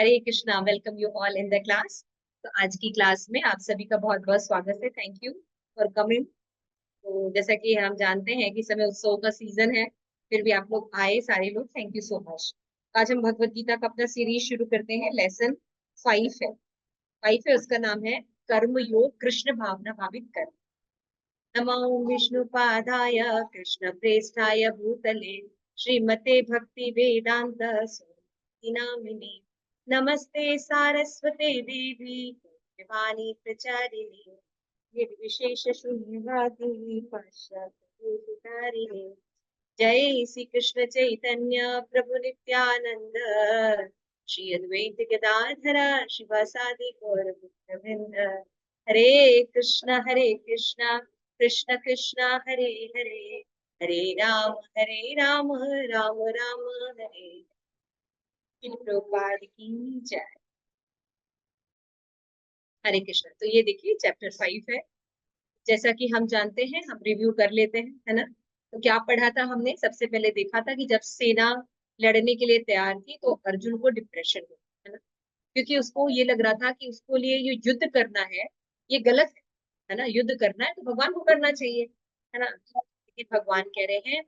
Hare Krishna. Welcome you all in the class. तो आज की क्लास में आप सभी का बहुत बहुत स्वागत है। Thank you for coming. तो जैसा कि हम जानते हैं कि समय उत्सव का सीजन है, फिर भी आप लोग आए सारे लोग, थैंक यू सो मच। आज हम भगवत गीता का अपना सीरीज शुरू करते हैं। लेसन 5 है, उसका नाम है कर्म योग कृष्ण भावना भावित कर्म। नमो विष्णुपादाय कृष्ण प्रेष्ठाय भूतले श्रीमते भक्ति वेदांत स्वामी नामिने। नमस्ते सारस्वते देवी वाणी प्रचारिणे निर्विशेष शून्यवादी पाश्चात्य। जय श्री कृष्ण चैतन्य प्रभु नित्यानंद श्री अद्वैत गदाधर शिवासादि गौर भक्तवृंद। हरे कृष्ण कृष्ण कृष्ण हरे हरे, हरे राम राम राम हरे। प्रभुपाद की जय। हरे कृष्ण। तो ये देखिए चैप्टर 5 है। जैसा कि हम जानते हैं, हम रिव्यू कर लेते हैं, है ना। तो क्या पढ़ा था हमने? सबसे पहले देखा था कि जब सेना लड़ने के लिए तैयार थी तो अर्जुन को डिप्रेशन हुआ, है ना। क्योंकि उसको ये लग रहा था कि उसको लिए ये युद्ध करना है, ये गलत है ना। युद्ध करना है तो भगवान को करना चाहिए, है ना। लेकिन भगवान कह रहे हैं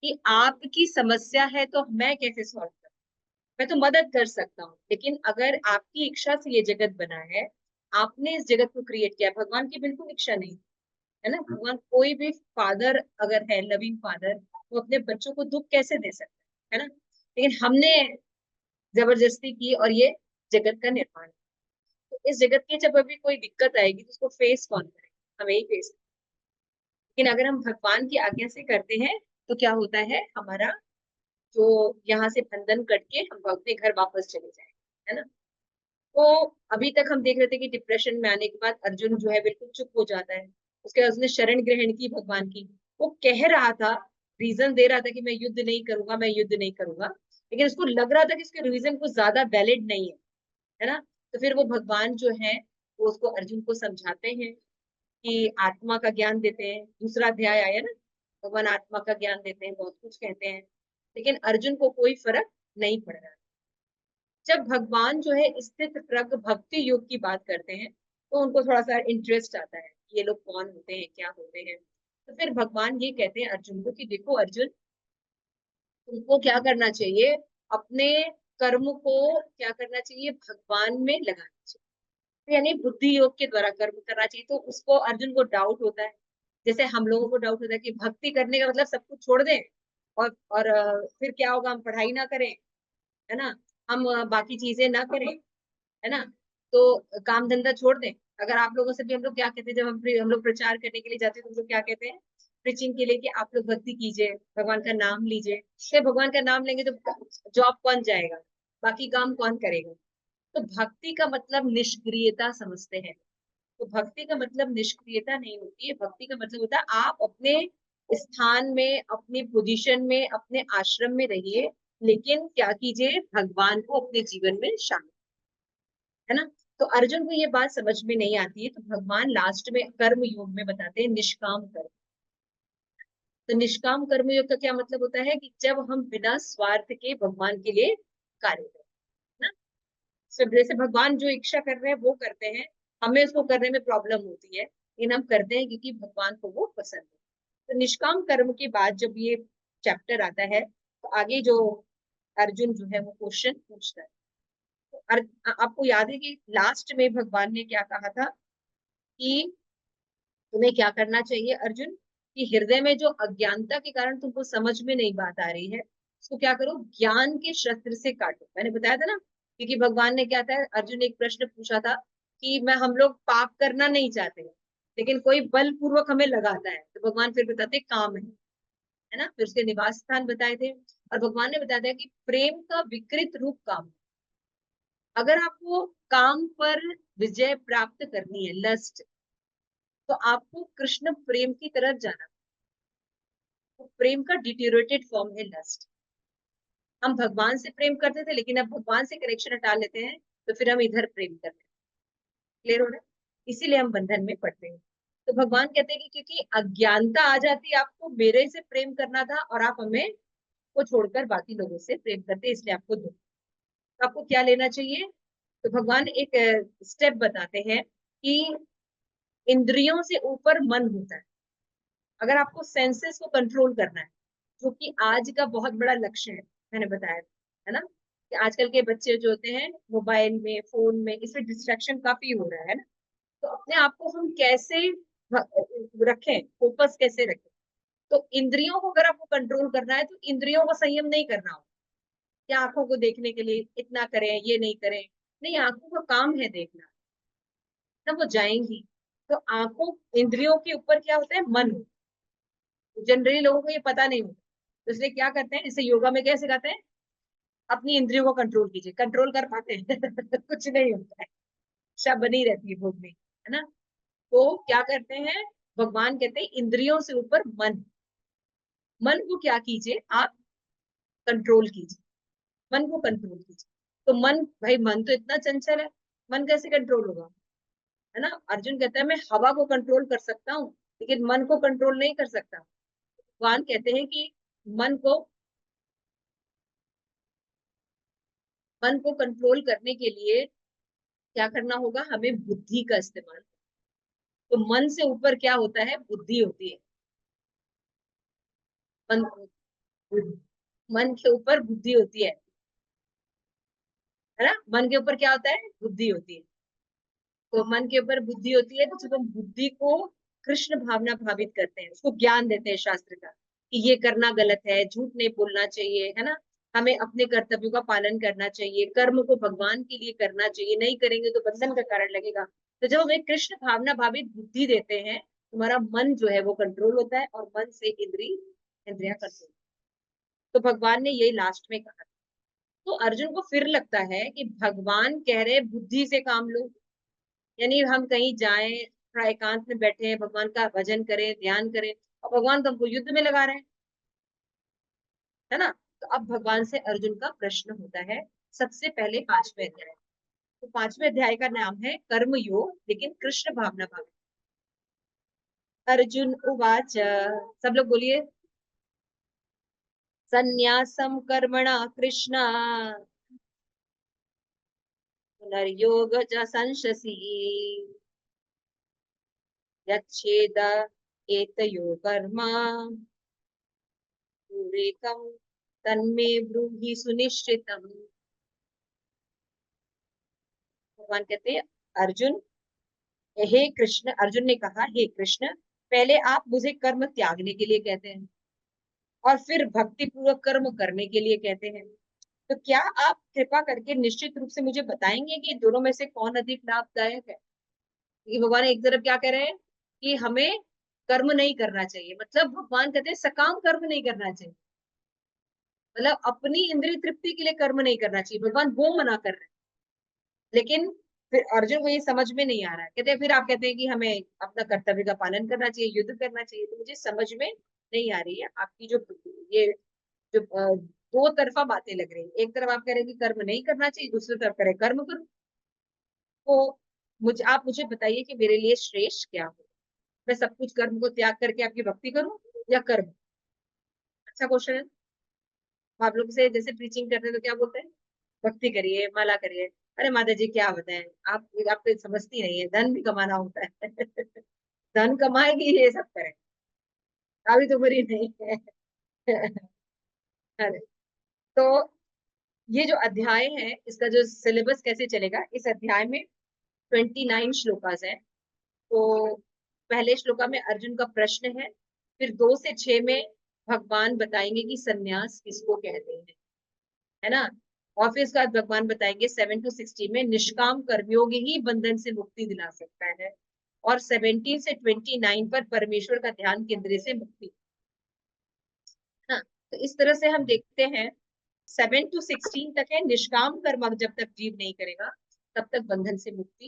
कि आपकी समस्या है तो मैं कैसे सॉल्व करूं। मैं तो मदद कर सकता हूँ, लेकिन अगर आपकी इच्छा से ये जगत बना है, आपने इस जगत को क्रिएट किया, भगवान की बिल्कुल इच्छा नहीं, है ना। भगवान कोई भी फादर अगर है, लविंग फादर, वो अपने बच्चों को दुख कैसे दे सकता है ना। लेकिन हमने जबरदस्ती की और ये जगत का निर्माण। तो इस जगत की जब अभी कोई दिक्कत आएगी तो उसको फेस कौन करेगा? हमें ही फेस। लेकिन अगर हम भगवान की आज्ञा से करते हैं तो क्या होता है, हमारा जो यहाँ से बंधन कट के हम अपने घर वापस चले जाए, है ना। तो अभी तक हम देख रहे थे कि डिप्रेशन में आने के बाद अर्जुन जो है बिल्कुल चुप हो जाता है। उसके बाद उसने शरण ग्रहण की भगवान की। वो कह रहा था, रीजन दे रहा था कि मैं युद्ध नहीं करूंगा, मैं युद्ध नहीं करूंगा, लेकिन उसको लग रहा था कि उसके रीजन को ज्यादा वैलिड नहीं है ना। तो फिर वो भगवान जो है वो उसको अर्जुन को समझाते हैं कि आत्मा का ज्ञान देते हैं। दूसरा अध्याय आया ना, भगवान आत्मा का ज्ञान देते हैं, बहुत कुछ कहते हैं, लेकिन अर्जुन को कोई फर्क नहीं पड़ रहा। जब भगवान जो है स्थित प्रज्ञ भक्ति योग की बात करते हैं तो उनको थोड़ा सा इंटरेस्ट आता है, ये लोग कौन होते हैं, क्या होते हैं। तो फिर भगवान ये कहते हैं अर्जुन को कि देखो अर्जुन, तुमको क्या करना चाहिए, अपने कर्म को क्या करना चाहिए, भगवान में लगाना चाहिए। तो यानी बुद्धि योग के द्वारा कर्म करना चाहिए। तो उसको अर्जुन को डाउट होता है, जैसे हम लोगों को डाउट होता है कि भक्ति करने का मतलब सब कुछ छोड़ दें और फिर क्या होगा, हम पढ़ाई ना करें, है ना, हम बाकी चीजें ना करें, है ना, तो काम धंधा छोड़ दें। अगर आप लोगों से भी हम लोग क्या कहते हैं, जब हम लोग प्रचार करने के लिए जाते हैं तो हम लोग क्या कहते हैं प्रीचिंग के लिए, कि आप लोग भक्ति कीजिए, भगवान का नाम लीजिए। तो भगवान का नाम लेंगे तो जॉब कौन जाएगा, बाकी काम कौन करेगा। तो भक्ति का मतलब निष्क्रियता समझते हैं। तो भक्ति का मतलब निष्क्रियता नहीं होती है। भक्ति का मतलब होता है आप अपने स्थान में, अपनी पोजीशन में, अपने आश्रम में रहिए, लेकिन क्या कीजिए, भगवान को अपने जीवन में शामिल, है ना। तो अर्जुन को ये बात समझ में नहीं आती है, तो भगवान लास्ट में कर्म योग में बताते हैं निष्काम कर्म। तो निष्काम कर्म योग का क्या मतलब होता है कि जब हम बिना स्वार्थ के भगवान के लिए कार्य करें, ना। सब जैसे भगवान जो इच्छा कर रहे हैं वो करते हैं, हमें उसको करने में प्रॉब्लम होती है, लेकिन हम करते हैं क्योंकि भगवान को वो पसंद है। तो निष्काम कर्म के बाद जब ये चैप्टर आता है तो आगे जो अर्जुन जो है वो क्वेश्चन पूछता है। तो आपको याद है कि लास्ट में भगवान ने क्या कहा था कि तुम्हें क्या करना चाहिए अर्जुन, कि हृदय में जो अज्ञानता के कारण तुमको समझ में नहीं बात आ रही है, उसको क्या करो, ज्ञान के शस्त्र से काटो। मैंने बताया था ना, क्योंकि भगवान ने क्या था, अर्जुन ने एक प्रश्न पूछा था कि मैं हम लोग पाप करना नहीं चाहते, लेकिन कोई बलपूर्वक हमें लगाता है, तो भगवान फिर बताते काम है ना। फिर उसके निवास स्थान बताए थे, और भगवान ने बताया था कि प्रेम का विकृत रूप काम। अगर आपको काम पर विजय प्राप्त करनी है, लस्ट, तो आपको कृष्ण प्रेम की तरफ जाना। तो प्रेम का डिटेरियोरेटेड फॉर्म है लस्ट। हम भगवान से प्रेम करते थे, लेकिन अब भगवान से कनेक्शन हटा लेते हैं तो फिर हम इधर प्रेम करते हैं। क्लियर हो रहा है? इसीलिए हम बंधन में पड़ते हैं। तो भगवान कहते हैं कि क्योंकि अज्ञानता आ जाती है, आपको मेरे से प्रेम करना था और आप हमें को छोड़कर बाकी लोगों से प्रेम करते, इसलिए आपको दुख। तो आपको क्या लेना चाहिए, तो भगवान एक स्टेप बताते हैं कि इंद्रियों से ऊपर मन होता है। अगर आपको सेंसेस को कंट्रोल करना है, जो कि आज का बहुत बड़ा लक्ष्य है, मैंने बताया है ना, कि आजकल के बच्चे जो होते हैं मोबाइल में, फोन में, इसमें डिस्ट्रैक्शन काफी हो रहा है ना। तो अपने आप को हम कैसे रखें, फोकस कैसे रखें। तो इंद्रियों को अगर आपको कंट्रोल करना है तो इंद्रियों को संयम नहीं करना हो, या आंखों को देखने के लिए इतना करें, ये नहीं करें। नहीं, आंखों का काम है देखना, ना वो जाएंगी। तो आंखों, इंद्रियों के ऊपर क्या होता है, मन। जनरली लोगों को ये पता नहीं होता, तो इसलिए क्या करते हैं, जैसे योगा में क्या सिखाते हैं, अपनी इंद्रियों को कंट्रोल कीजिए। कंट्रोल कर पाते हैं? कुछ नहीं होता है, इच्छा बनी रहती है भोगने, है ना। तो क्या करते हैं, भगवान कहते हैं इंद्रियों से ऊपर मन। मन को क्या कीजिए आप, कंट्रोल कीजिए। मन को कंट्रोल कीजिए। तो मन, भाई मन तो इतना चंचल है, मन कैसे कंट्रोल होगा, है ना। अर्जुन कहता है मैं हवा को कंट्रोल कर सकता हूँ, लेकिन मन को कंट्रोल नहीं कर सकता। भगवान कहते हैं कि मन को मन को कंट्रोल करने के लिए क्या करना होगा, हमें बुद्धि का इस्तेमाल। तो मन से ऊपर क्या होता है, बुद्धि होती है। मन मन के ऊपर बुद्धि होती है ना। मन के ऊपर क्या होता है, बुद्धि होती है। तो मन के ऊपर बुद्धि होती है, तो जब हम बुद्धि को कृष्ण भावना भावित करते हैं, उसको ज्ञान देते हैं शास्त्र का, कि ये करना गलत है, झूठ नहीं बोलना चाहिए, है ना, हमें अपने कर्तव्यों का पालन करना चाहिए, कर्म को भगवान के लिए करना चाहिए, नहीं करेंगे तो बंधन का कारण लगेगा। तो जब हमें कृष्ण भावना भावित बुद्धि देते हैं, तुम्हारा मन जो है वो कंट्रोल होता है, और मन से इंद्रियां कंट्रोल। तो भगवान ने यही लास्ट में कहा। तो अर्जुन को फिर लगता है कि भगवान कह रहे बुद्धि से काम लो, यानी हम कहीं जाएं, थोड़ा एकांत में बैठे, भगवान का भजन करें, ध्यान करें, और भगवान तो हमको युद्ध में लगा रहे हैं, है ना। तो अब भगवान से अर्जुन का प्रश्न होता है, सबसे पहले 5वें अध्याय। तो 5वें अध्याय का नाम है कर्म योग, लेकिन कृष्ण भावना भाव। अर्जुन उवाच, सब लोग बोलिए, संन्यासम कर्मणा कृष्णा पुनर्योग च संशसि यच्छेद एतयो कर्म विवेकम तन्मे ब्रूहि सुनिश्चितम। भगवान कहते हैं, अर्जुन, हे कृष्ण, अर्जुन ने कहा हे कृष्ण, पहले आप मुझे कर्म त्यागने के लिए कहते हैं, और फिर भक्ति पूर्वक कर्म करने के लिए कहते हैं। तो क्या आप कृपा करके निश्चित रूप से मुझे बताएंगे कि दोनों में से कौन अधिक लाभदायक है। क्योंकि भगवान एक तरफ क्या कह रहे हैं, कि हमें कर्म नहीं करना चाहिए, मतलब भगवान कहते हैं सकाम कर्म नहीं करना चाहिए, मतलब अपनी इंद्रिय तृप्ति के लिए कर्म नहीं करना चाहिए, भगवान वो मना कर रहे हैं। लेकिन फिर अर्जुन को ये समझ में नहीं आ रहा है, कहते हैं फिर आप कहते हैं कि हमें अपना कर्तव्य का पालन करना चाहिए, युद्ध करना चाहिए। तो मुझे समझ में नहीं आ रही है आपकी जो ये जो दो तरफा बातें लग रही है। एक तरफ आप कह रहे हैं कि कर्म नहीं करना चाहिए, दूसरी तरफ कह रहे हैं कर्म करो। तो आप मुझे बताइए कि मेरे लिए श्रेष्ठ क्या हो, मैं सब कुछ कर्म को त्याग करके आपकी भक्ति करूं, या कर्म। अच्छा क्वेश्चन है। आप लोग से जैसे प्रीचिंग करते हैं तो क्या बोलते हैं, भक्ति करिए, माला करिए। अरे माता जी क्या बताएं, आप तो समझती नहीं है, धन भी कमाना होता है। धन कमाएगी ये सब करें, अभी तो मरी नहीं है। अरे, तो ये जो अध्याय है, इसका जो सिलेबस कैसे चलेगा, इस अध्याय में 29 श्लोकास है। तो पहले श्लोका में अर्जुन का प्रश्न है, फिर 2 से 6 में भगवान बताएंगे कि सन्यास किसको कहते हैं, है ना। और फिर उसके बाद भगवान बताएंगे 7 to 16 में निष्काम कर्मयोग ही बंधन से मुक्ति दिला सकता है, और 17 से 29 पर परमेश्वर का ध्यान केंद्रित से मुक्ति, है ना। तो इस तरह से हम देखते हैं 7 to 16 तक है निष्काम कर्म, जब तक जीव नहीं करेगा तब तक बंधन से मुक्ति।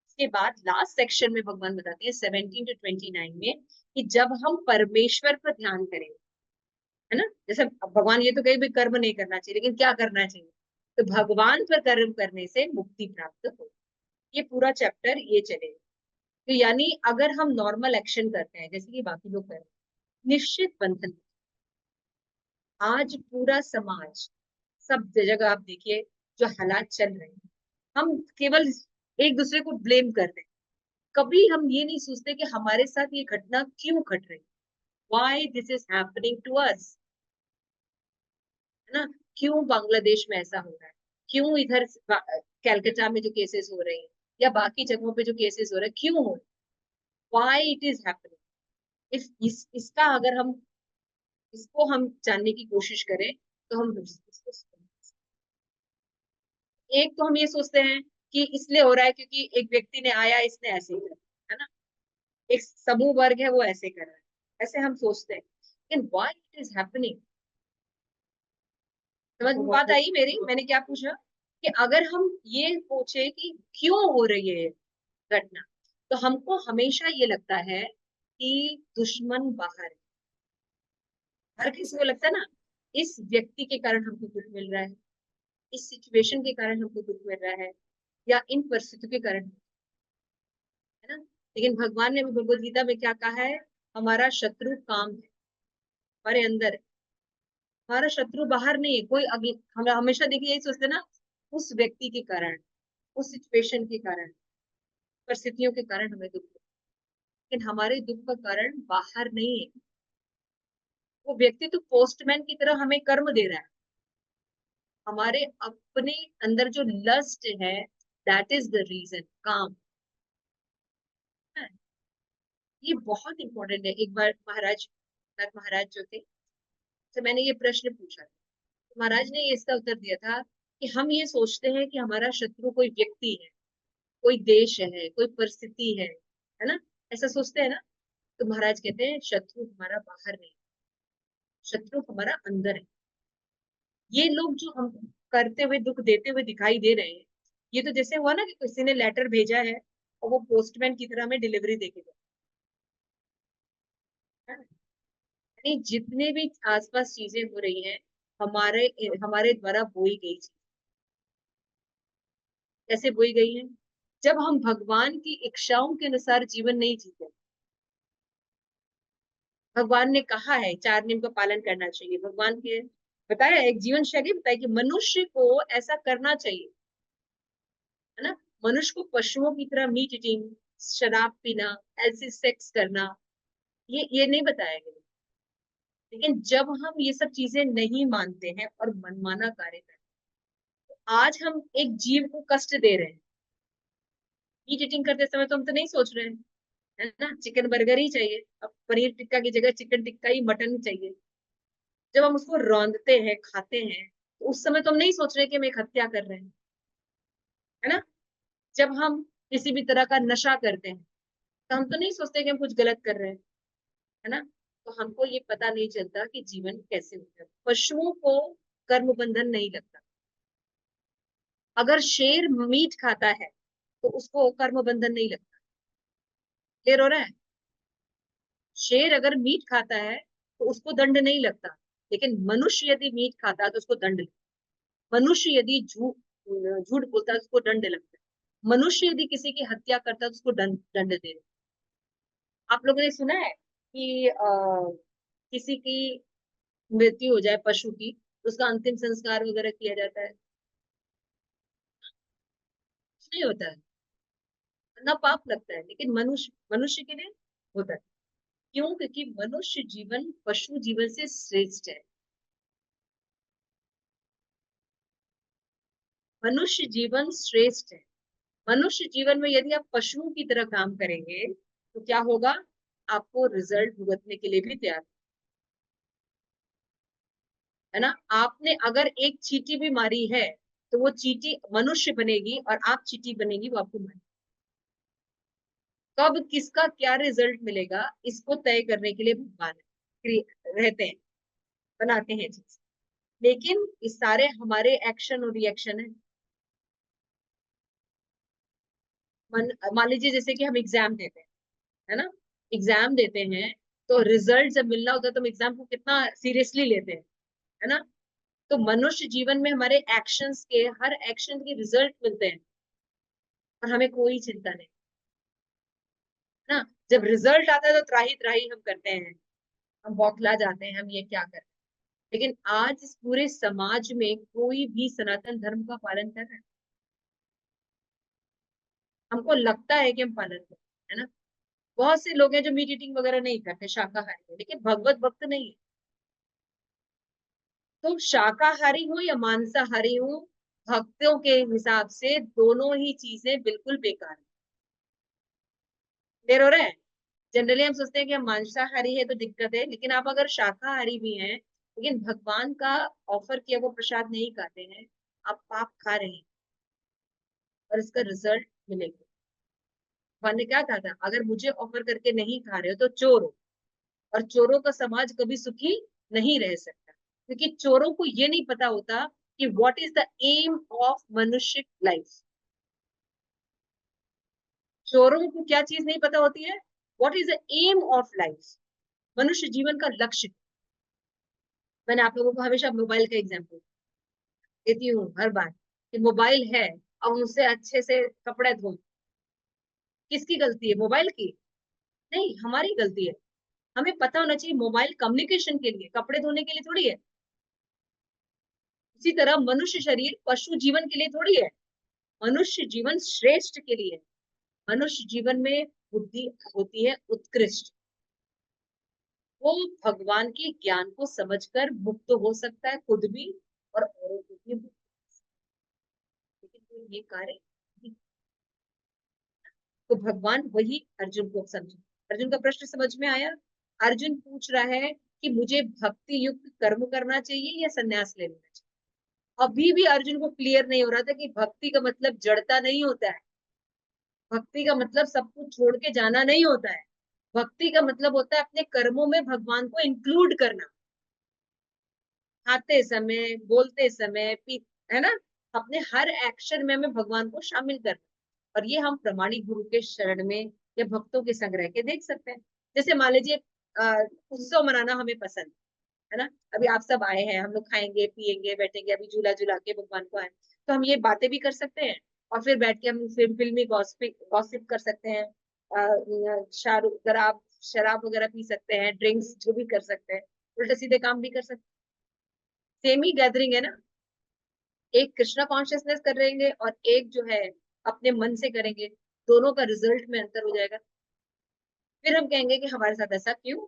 इसके बाद लास्ट सेक्शन में भगवान बताते हैं 17 to 29 में, कि जब हम परमेश्वर पर ध्यान करेंगे, है ना। जैसे अब भगवान ये तो कहीं भी कर्म नहीं करना चाहिए, लेकिन क्या करना चाहिए, तो भगवान पर कर्म करने से मुक्ति प्राप्त हो। ये पूरा चैप्टर ये चलेगा। तो यानी अगर हम नॉर्मल एक्शन करते हैं जैसे कि बाकी लोग कर रहे हैं, निश्चित बंधन। आज पूरा समाज, सब जगह आप देखिए जो हालात चल रहे हैं, हम केवल एक दूसरे को ब्लेम कर रहे हैं, कभी हम ये नहीं सोचते कि हमारे साथ ये घटना क्यों घट रही, why this is happening to us, है ना। क्यों बांग्लादेश में ऐसा हो रहा है, क्यों इधर कैलकाटा में जो केसेस हो रहे हैं या बाकी जगहों पे जो केसेस हो रहे हैं क्यों हो रहे, व्हाई इट इज हैपनिंग। इसका अगर हम इसको हम जानने की कोशिश करें तो हम इसको, एक तो हम ये सोचते हैं कि इसलिए हो रहा है क्योंकि एक व्यक्ति ने आया इसने ऐसे किया, है ना, एक समूह वर्ग है वो ऐसे कर रहा है, ऐसे हम सोचते हैं, लेकिन व्हाई इट इज हैपनिंग। समझ में बात आई मेरी, मैंने क्या पूछा कि अगर हम ये पूछे कि क्यों हो रही है घटना, तो हमको हमेशा ये लगता है कि दुश्मन बाहर है। हर किसी को लगता है ना, इस व्यक्ति के कारण हमको दुख मिल रहा है, इस सिचुएशन के कारण हमको दुख मिल रहा है, या इन परिस्थितियों के कारण, है ना। लेकिन भगवान ने भी भगवत गीता में क्या कहा है, हमारा शत्रु काम है, हमारे अंदर है। हमारा शत्रु बाहर नहीं है कोई, अगले हम हमेशा देखिए यही सोचते हैं ना, उस व्यक्ति के कारण, उस सिचुएशन के कारण, परिस्थितियों के कारण हमें दुख है। लेकिन हमारे दुख का कारण बाहर नहीं है, वो व्यक्ति तो पोस्टमैन की तरह हमें कर्म दे रहा है, हमारे अपने अंदर जो लस्ट है, दैट इज द रीजन, काम है। ये बहुत इंपॉर्टेंट है। एक बार महाराज, महाराज जो थे, तो मैंने ये प्रश्न पूछा, तो महाराज ने ये इसका उत्तर दिया था कि हम ये सोचते हैं कि हमारा शत्रु कोई व्यक्ति है, कोई देश है, कोई परिस्थिति है ना, ऐसा सोचते हैं ना। तो महाराज कहते हैं शत्रु हमारा बाहर नहीं, शत्रु हमारा अंदर है। ये लोग जो हम करते हुए दुख देते हुए दिखाई दे रहे हैं, ये तो जैसे हुआ ना कि किसी ने लेटर भेजा है और वो पोस्टमैन की तरह हमें डिलीवरी देके गया, है ना? यानी जितने भी आसपास चीजें हो रही हैं, हमारे हमारे द्वारा बोई गई चीज, कैसे बोई गई है, जब हम भगवान की इच्छाओं के अनुसार जीवन नहीं जीते। भगवान ने कहा है 4 नियम का पालन करना चाहिए, भगवान के बताया, एक जीवन शैली बताई कि मनुष्य को ऐसा करना चाहिए, है ना। मनुष्य को पशुओं की तरह मीट ईटिंग, शराब पीना, ऐसे सेक्स करना, ये नहीं बताया गया। लेकिन जब हम ये सब चीजें नहीं मानते हैं और मनमाना कार्य करते हैं, आज हम एक जीव को कष्ट दे रहे हैं। मीट ईटिंग करते समय तो हम तो नहीं सोच रहे हैं, है ना, चिकन बर्गर ही चाहिए, अब पनीर टिक्का की जगह चिकन टिक्का ही, मटन ही चाहिए। जब हम उसको रौंदते हैं, खाते हैं, तो उस समय तो हम नहीं सोच रहे कि हम एक हत्या कर रहे हैं, है ना। जब हम किसी भी तरह का नशा करते हैं, तो हम तो नहीं सोचते कि हम कुछ गलत कर रहे हैं, है ना। तो हमको ये पता नहीं चलता कि जीवन कैसे होता है। पशुओं को कर्म बंधन नहीं लगता। अगर शेर मीट खाता है तो उसको कर्म बंधन नहीं लगता। क्लियर हो रहा है। शेर अगर मीट खाता है तो उसको दंड नहीं लगता, लेकिन मनुष्य यदि मीट खाता है तो उसको दंड लगता है। मनुष्य यदि झूठ झूठ बोलता है तो उसको दंड लगता है। मनुष्य यदि किसी की हत्या करता है तो उसको दंड दंड दे। आप लोगों ने सुना है कि किसी की मृत्यु हो जाए पशु की, तो उसका अंतिम संस्कार वगैरह किया जाता है, कुछ नहीं होता है, ना पाप लगता है, लेकिन मनुष्य मनुष्य के लिए होता है। क्यों? क्योंकि मनुष्य जीवन पशु जीवन से श्रेष्ठ है। मनुष्य जीवन श्रेष्ठ है। मनुष्य जीवन में यदि आप पशुओं की तरह काम करेंगे तो क्या होगा, आपको रिजल्ट भुगतने के लिए भी तैयार, है ना। आपने अगर एक चींटी भी मारी है तो वो चींटी मनुष्य बनेगी और आप चींटी बनेगी, वो आपको मारेगी। कब किसका क्या रिजल्ट मिलेगा इसको तय करने के लिए भगवान रहते हैं, बनाते हैं चीज। लेकिन इस सारे हमारे एक्शन और रिएक्शन है। मान लीजिए जैसे कि हम एग्जाम देते हैं, है ना, एग्जाम देते हैं, तो रिजल्ट जब मिलना होता है तो हम एग्जाम को कितना सीरियसली लेते हैं, है ना। तो मनुष्य जीवन में हमारे एक्शंस के, हर एक्शन के रिजल्ट मिलते हैं और हमें कोई चिंता नहीं, है ना। जब रिजल्ट आता है तो त्राही त्राही हम करते हैं, हम बौखला जाते हैं, हम ये क्या कर रहे हैं। लेकिन आज इस पूरे समाज में कोई भी सनातन धर्म का पालन कर रहा है? हमको लगता है कि हम पालन करते हैं, है ना। बहुत से लोग हैं जो मीट ईटिंग वगैरह नहीं करते, शाकाहारी है, लेकिन भगवत भक्त नहीं है। तो शाकाहारी हो या मांसाहारी हो, भक्तों के हिसाब से दोनों ही चीजें बिल्कुल बेकार है। क्लियर हो रहा है। जनरली हम सोचते हैं कि हम मांसाहारी है तो दिक्कत है, लेकिन आप अगर शाकाहारी भी हैं लेकिन भगवान का ऑफर किया वो प्रसाद नहीं खाते हैं, आप पाप खा रहे हैं और इसका रिजल्ट मिलेगा। भगवान ने क्या कहा था, अगर मुझे ऑफर करके नहीं खा रहे हो तो चोर हो, और चोरों का समाज कभी सुखी नहीं रह सकता, क्योंकि चोरों को ये नहीं पता होता कि what is the aim of मनुष्य लाइफ। चोरों को क्या चीज नहीं पता होती है, what is the aim of life, मनुष्य जीवन का लक्ष्य। मैंने आप लोगों को हमेशा मोबाइल का एग्जाम्पल देती हूँ हर बार, कि मोबाइल है और उससे अच्छे से कपड़े धो, किसकी गलती है, मोबाइल की? नहीं, हमारी गलती है। हमें पता होना चाहिए मोबाइल कम्युनिकेशन के लिए, कपड़े धोने के लिए थोड़ी है। उसी तरह मनुष्य शरीर पशु जीवन के लिए थोड़ी है, मनुष्य जीवन श्रेष्ठ के लिए है। मनुष्य जीवन में बुद्धि होती है उत्कृष्ट, वो भगवान के ज्ञान को समझकर मुक्त हो सकता है खुद भी और औरों को भी मुक्त, लेकिन वो ये कार्य नहीं। तो भगवान वही अर्जुन को समझे। अर्जुन का प्रश्न समझ में आया। अर्जुन पूछ रहा है कि मुझे भक्ति युक्त कर्म करना चाहिए या संन्यास ले लेना चाहिए। अभी भी अर्जुन को क्लियर नहीं हो रहा था कि भक्ति का मतलब जड़ता नहीं होता है, भक्ति का मतलब सब कुछ छोड़ के जाना नहीं होता है। भक्ति का मतलब होता है अपने कर्मों में भगवान को इंक्लूड करना, खाते समय, बोलते समय, पी, है ना, अपने हर एक्शन में हमें भगवान को शामिल करना। और ये हम प्रमाणिक गुरु के शरण में या भक्तों के संग्रह के देख सकते हैं। जैसे मान लीजिए उत्सव मनाना हमें पसंद है ना, अभी आप सब आए हैं, हम लोग खाएंगे पिएंगे बैठेंगे, अभी झूला झूला के भगवान को आए, तो हम ये बातें भी कर सकते हैं और फिर बैठ के हम फिल्मी गॉसिप कर सकते हैं, शाहरुख शराब शराब वगैरह पी सकते हैं, ड्रिंक्स जो भी कर सकते हैं, उल्टे सीधे काम भी कर सकते हैं। सेम ही गैदरिंग है ना, एक कृष्णा कॉन्शियसनेस करेंगे और एक जो है अपने मन से करेंगे, दोनों का रिजल्ट में अंतर हो जाएगा। फिर हम कहेंगे कि हमारे साथ ऐसा क्यों,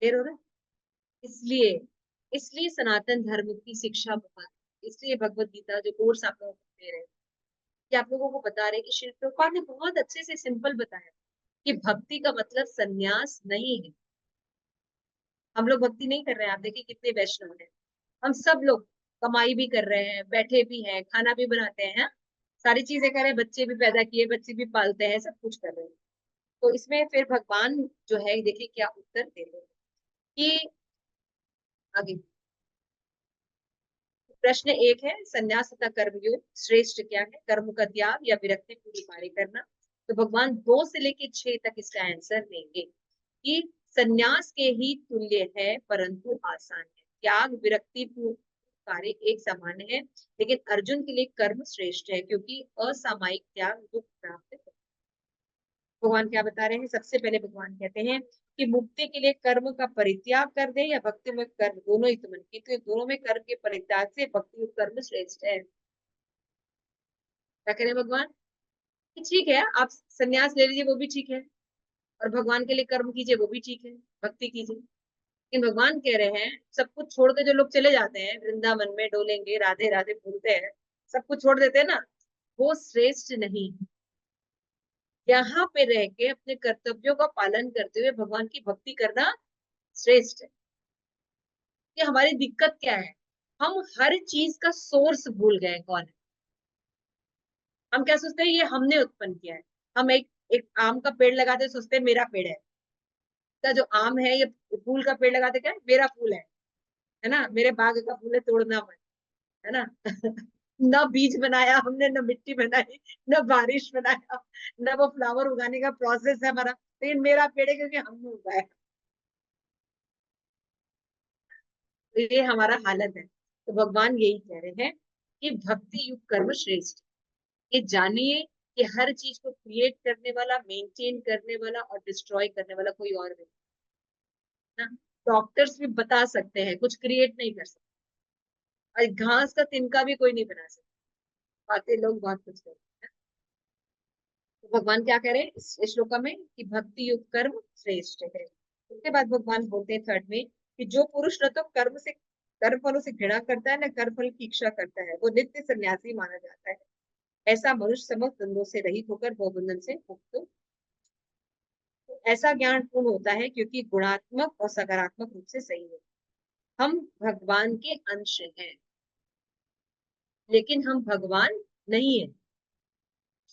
देर हो रहा है। इसलिए इसलिए सनातन धर्म की शिक्षा बहुत, इसलिए भगवत गीता जो कोर्स आप लोगों को दे रहे हैं, कि आप लोगों को बता रहे हैं कि श्री प्रभुपाद ने बहुत अच्छे से सिंपल बताया कि भक्ति का मतलब संन्यास नहीं है। हम लोग भक्ति नहीं कर रहे हैं, आप देखिए कितने वैष्णव हैं, हम सब लोग कमाई भी कर रहे हैं, बैठे भी हैं, खाना भी बनाते हैं, सारी चीजें कर रहे हैं, बच्चे भी पैदा किए, बच्चे भी पालते हैं, सब कुछ कर रहे हैं। तो इसमें फिर भगवान जो है देखिए क्या उत्तर दे रहे हैं कि आगे प्रश्न एक है, संन्यास तथा कर्मयोग श्रेष्ठ क्या है, कर्म का त्याग या विरक्ति पूरी कार्य करना। तो भगवान 2 से लेके 6 तक इसका आंसर देंगे कि संन्यास के ही तुल्य है परंतु आसान है, त्याग विरक्ति पूर्ण कार्य एक सामान्य है, लेकिन अर्जुन के लिए कर्म श्रेष्ठ है क्योंकि असामायिक त्याग दुख प्राप्त है। भगवान क्या बता रहे हैं, सबसे पहले भगवान कहते हैं कि मुक्ति के लिए कर्म का परित्याग कर दे या भक्ति में कर्म, दोनों ही तुम की, तो दोनों में कर्म के परित्याग से भक्ति में कर्म श्रेष्ठ है। क्या करें भगवान कि ठीक है आप संन्यास ले लीजिए वो भी ठीक है, और भगवान के लिए कर्म कीजिए वो भी ठीक है, भक्ति कीजिए। लेकिन भगवान कह रहे हैं सब कुछ छोड़ के जो लोग चले जाते हैं वृंदावन में डोलेंगे राधे राधे बोलते हैं, सब कुछ छोड़ देते हैं ना, वो श्रेष्ठ नहीं। यहाँ पे रह के अपने कर्तव्यों का पालन करते हुए भगवान की भक्ति करना श्रेष्ठ है। कि हमारी दिक्कत क्या है, हम हर चीज का सोर्स भूल गए कौन है। हम क्या सोचते हैं ये हमने उत्पन्न किया है। हम एक आम का पेड़ लगाते हैं, सोचते हैं मेरा पेड़ है, का जो आम है ये फूल का पेड़ लगाते क्या है? मेरा फूल है ना, मेरे बाग का फूल है तोड़ना मत, है ना। न बीज बनाया हमने, न मिट्टी बनाई, न बारिश बनाया, न वो फ्लावर उगाने का प्रोसेस है हमारा, लेकिन मेरा पेड़ है क्योंकि हमने उगाया। तो ये हमारा हालत है। तो भगवान यही कह रहे हैं कि भक्ति युक्त कर्म श्रेष्ठ। ये जानिए कि हर चीज को क्रिएट करने वाला, मेंटेन करने वाला और डिस्ट्रॉय करने वाला कोई और नहीं ना। डॉक्टर्स भी बता सकते हैं, कुछ क्रिएट नहीं कर सकते, और घास का तिनका भी कोई नहीं बना सकता। बातें लोग बहुत कुछ करते हैं। तो भगवान क्या कह रहे हैं इस श्लोका में कि भक्ति युक्त कर्म श्रेष्ठ है। उसके बाद भगवान बोलते हैं थर्ड में कि जो पुरुष न तो कर्म फलों से घृणा करता है न कर्म फल की इच्छा करता है वो नित्य सन्यासी माना जाता है। ऐसा मनुष्य समस्त द्वंद्वों से रहित होकर भवबंधन से मुक्त। तो ऐसा ज्ञान पूर्ण होता है क्योंकि गुणात्मक और सकारात्मक रूप से सही है। हम भगवान के अंश हैं लेकिन हम भगवान नहीं है।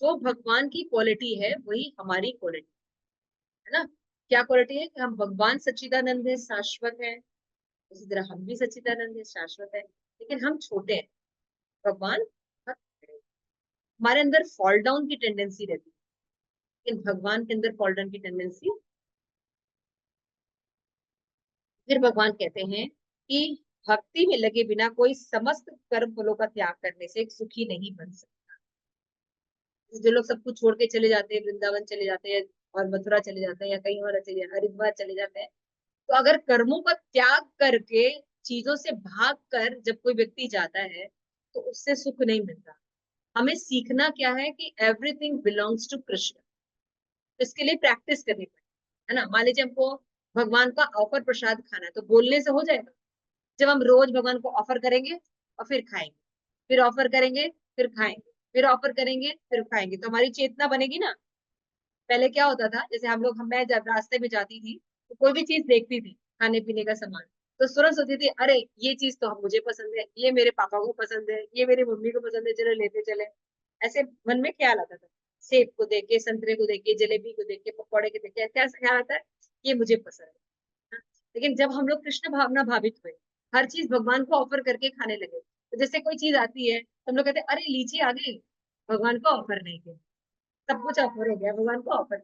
जो भगवान की क्वालिटी है वही हमारी क्वालिटी है ना। क्या क्वालिटी है कि हम भगवान सच्चिदानंद है शाश्वत है, उसी तरह हम भी सच्चिदानंद है शाश्वत है, लेकिन हम छोटे हैं। भगवान बहुत बड़े हैं। हमारे अंदर फॉल डाउन की टेंडेंसी रहती है लेकिन भगवान के अंदर फॉल डाउन की टेंडेंसी। फिर भगवान कहते हैं कि भक्ति में लगे बिना कोई समस्त कर्म फलों का त्याग करने से एक सुखी नहीं बन सकता। जो लोग सब कुछ छोड़ के चले जाते हैं, वृंदावन चले जाते हैं और मथुरा चले जाते हैं या कहीं और चले हरिद्वार चले जाते हैं, तो अगर कर्मों का त्याग करके चीजों से भाग कर जब कोई व्यक्ति जाता है तो उससे सुख नहीं मिलता। हमें सीखना क्या है कि एवरीथिंग बिलोंग्स टू कृष्ण। तो इसके लिए प्रैक्टिस करनी पड़ेगी, है ना। मान लीजिए हमको भगवान का ऑफर प्रसाद खाना है तो बोलने से हो जाएगा। जब हम रोज भगवान को ऑफर करेंगे और फिर खाएंगे, फिर ऑफर करेंगे, फिर खाएंगे, फिर ऑफर करेंगे, फिर खाएंगे, तो हमारी चेतना बनेगी ना। पहले क्या होता था, जैसे हम लोग मैं जब रास्ते में जाती थी तो कोई भी चीज देखती थी खाने पीने का सामान, तो तुरंत सोचती थी अरे ये चीज तो हम मुझे पसंद है, ये मेरे पापा को पसंद है, ये मेरी मम्मी को पसंद है, चलो लेते चले। ऐसे मन में ख्याल आता था। सेब को देख के, संतरे को देख के, जलेबी को देख के, पकौड़े को देख के क्या ख्याल आता है, ये मुझे पसंद है। लेकिन जब हम लोग कृष्ण भावना भावित हुए, हर चीज भगवान को ऑफर करके खाने लगे, तो जैसे कोई चीज आती है तो हम लोग कहते हैं अरे लीची आ गई, भगवान को ऑफर नहीं किया, सब कुछ ऑफर हो गया, भगवान को ऑफर,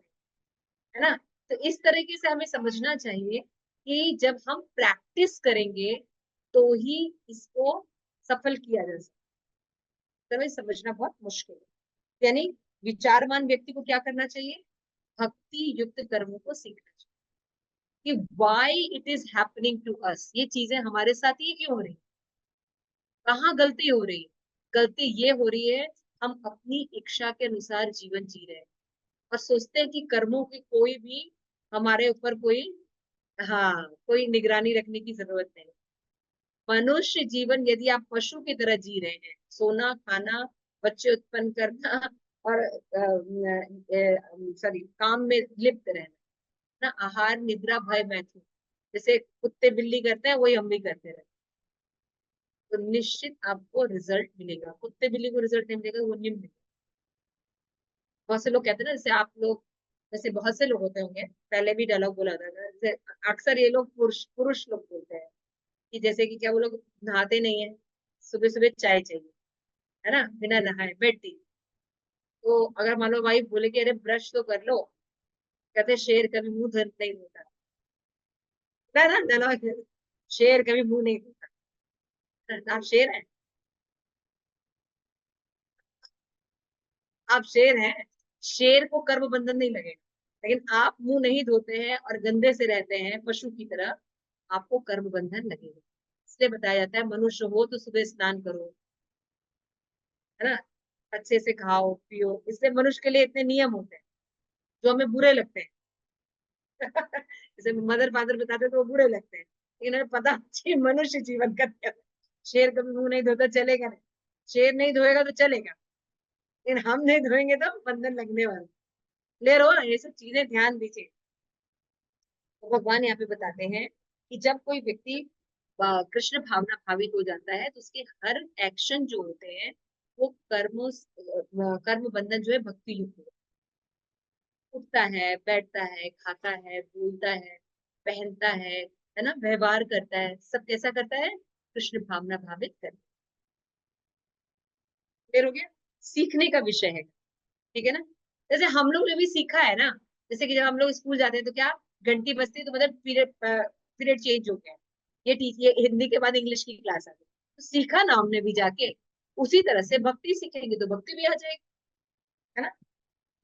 है ना। तो इस तरीके से हमें समझना चाहिए कि जब हम प्रैक्टिस करेंगे तो ही इसको सफल किया जा सकता है। हमें समझना बहुत मुश्किल है। यानी विचारवान व्यक्ति को क्या करना चाहिए, भक्ति युक्त कर्मों को सीखना चाहिए कि why it is happening to us, ये चीजें हमारे साथ ही क्यों हो रही, कहाँ गलती हो रही है। गलती ये हो रही है हम अपनी इच्छा के अनुसार जीवन जी रहे हैं और सोचते हैं कि कर्मों की कोई भी हमारे ऊपर कोई, हाँ, कोई निगरानी रखने की जरूरत नहीं। मनुष्य जीवन यदि आप पशु की तरह जी रहे हैं, सोना खाना, बच्चे उत्पन्न करना और सॉरी काम में लिप्त रहना ना, आहार निद्रा भय मैथुन, जैसे कुत्ते बिल्ली करते हैं वही हम भी करते रहे, तो निश्चित आपको रिजल्ट मिलेगा। कुत्ते बिल्ली को रिजल्ट नहीं मिलेगा, वो नहीं मिलेगा। बहुत से लोग कहते हैं ना, जैसे आप लोग, जैसे बहुत से लोग होते होंगे, पहले भी डायलॉग बोला था ना, जैसे अक्सर ये लोग पुरुष पुरुष लोग बोलते हैं कि जैसे कि क्या वो लोग नहाते नहीं है, सुबह सुबह चाय चाहिए, है ना, बिना नहाए बेड टी। तो अगर मान लो भाई बोले कि अरे ब्रश तो कर लो, कहते शेर कभी मुंह धर नहीं धोता, ना डायलॉग, शेर कभी मुंह नहीं धोता। आप शेर हैं, आप शेर हैं, शेर को कर्म बंधन नहीं लगेगा, लेकिन आप मुंह नहीं धोते हैं और गंदे से रहते हैं पशु की तरह, आपको कर्म बंधन लगेगा। इसलिए बताया जाता है मनुष्य हो तो सुबह स्नान करो, है ना, अच्छे से खाओ पियो। इसलिए मनुष्य के लिए इतने नियम होते हैं जो हमें बुरे लगते हैं। जैसे मदर फादर बताते हैं तो वो बुरे लगते हैं, लेकिन हमें पता चाहिए मनुष्य जीवन का नियम है। शेर कभी मुंह नहीं धोता चलेगा नहीं, शेर नहीं धोएगा तो चलेगा, लेकिन हम नहीं धोएंगे तो बंधन लगने वाला। ले रहो ना, ये सब चीजें ध्यान दीजिए। तो भगवान यहाँ पे बताते हैं कि जब कोई व्यक्ति कृष्ण भावना भावित हो जाता है तो उसके हर एक्शन जो होते हैं वो कर्म बंधन जो है भक्ति युक्त होता है। उठता है, बैठता है, खाता है, बोलता है, पहनता है ना, व्यवहार करता है, सब कैसा करता है, कृष्ण भावना भावित करता है। क्लियर हो गया। सीखने का विषय है, ठीक है ना। जैसे हम लोग ने भी सीखा है ना, जैसे कि जब हम लोग स्कूल जाते हैं तो क्या, घंटी बजती है तो मतलब पीरियड पीरियड चेंज हो गया, ये हिंदी के बाद इंग्लिश की क्लास आ गई, तो सीखा ना हमने भी जाके। उसी तरह से भक्ति सीखेंगे तो भक्ति भी आ जाएगी, है ना।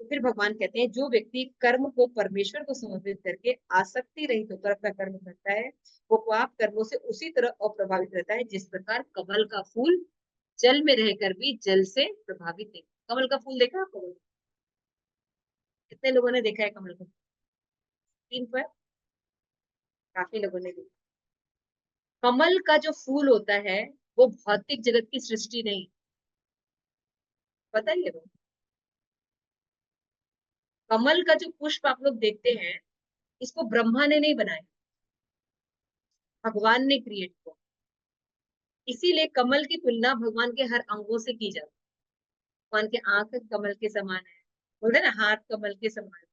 तो फिर भगवान कहते हैं जो व्यक्ति कर्म को परमेश्वर को समर्पित करके आसक्ति रहित होकर अपना कर्म करता है वो पाप कर्मों से उसी तरह अप्रभावित रहता है जिस प्रकार कमल का फूल जल में रहकर भी जल से प्रभावित नहीं। कमल का फूल देखा आपको? कितने लोगों ने देखा है कमल का? स्क्रीन पर काफी लोगों ने देखा। कमल का जो फूल होता है वो भौतिक जगत की सृष्टि नहीं, पता ही है वो। कमल का जो पुष्प आप लोग देखते हैं, इसको ब्रह्मा ने नहीं बनाया, भगवान ने क्रिएट किया। इसीलिए कमल की तुलना भगवान के हर अंगों से की जाती है। भगवान के आंख कमल के समान है, बोलते हैं ना, हाथ कमल के समान है।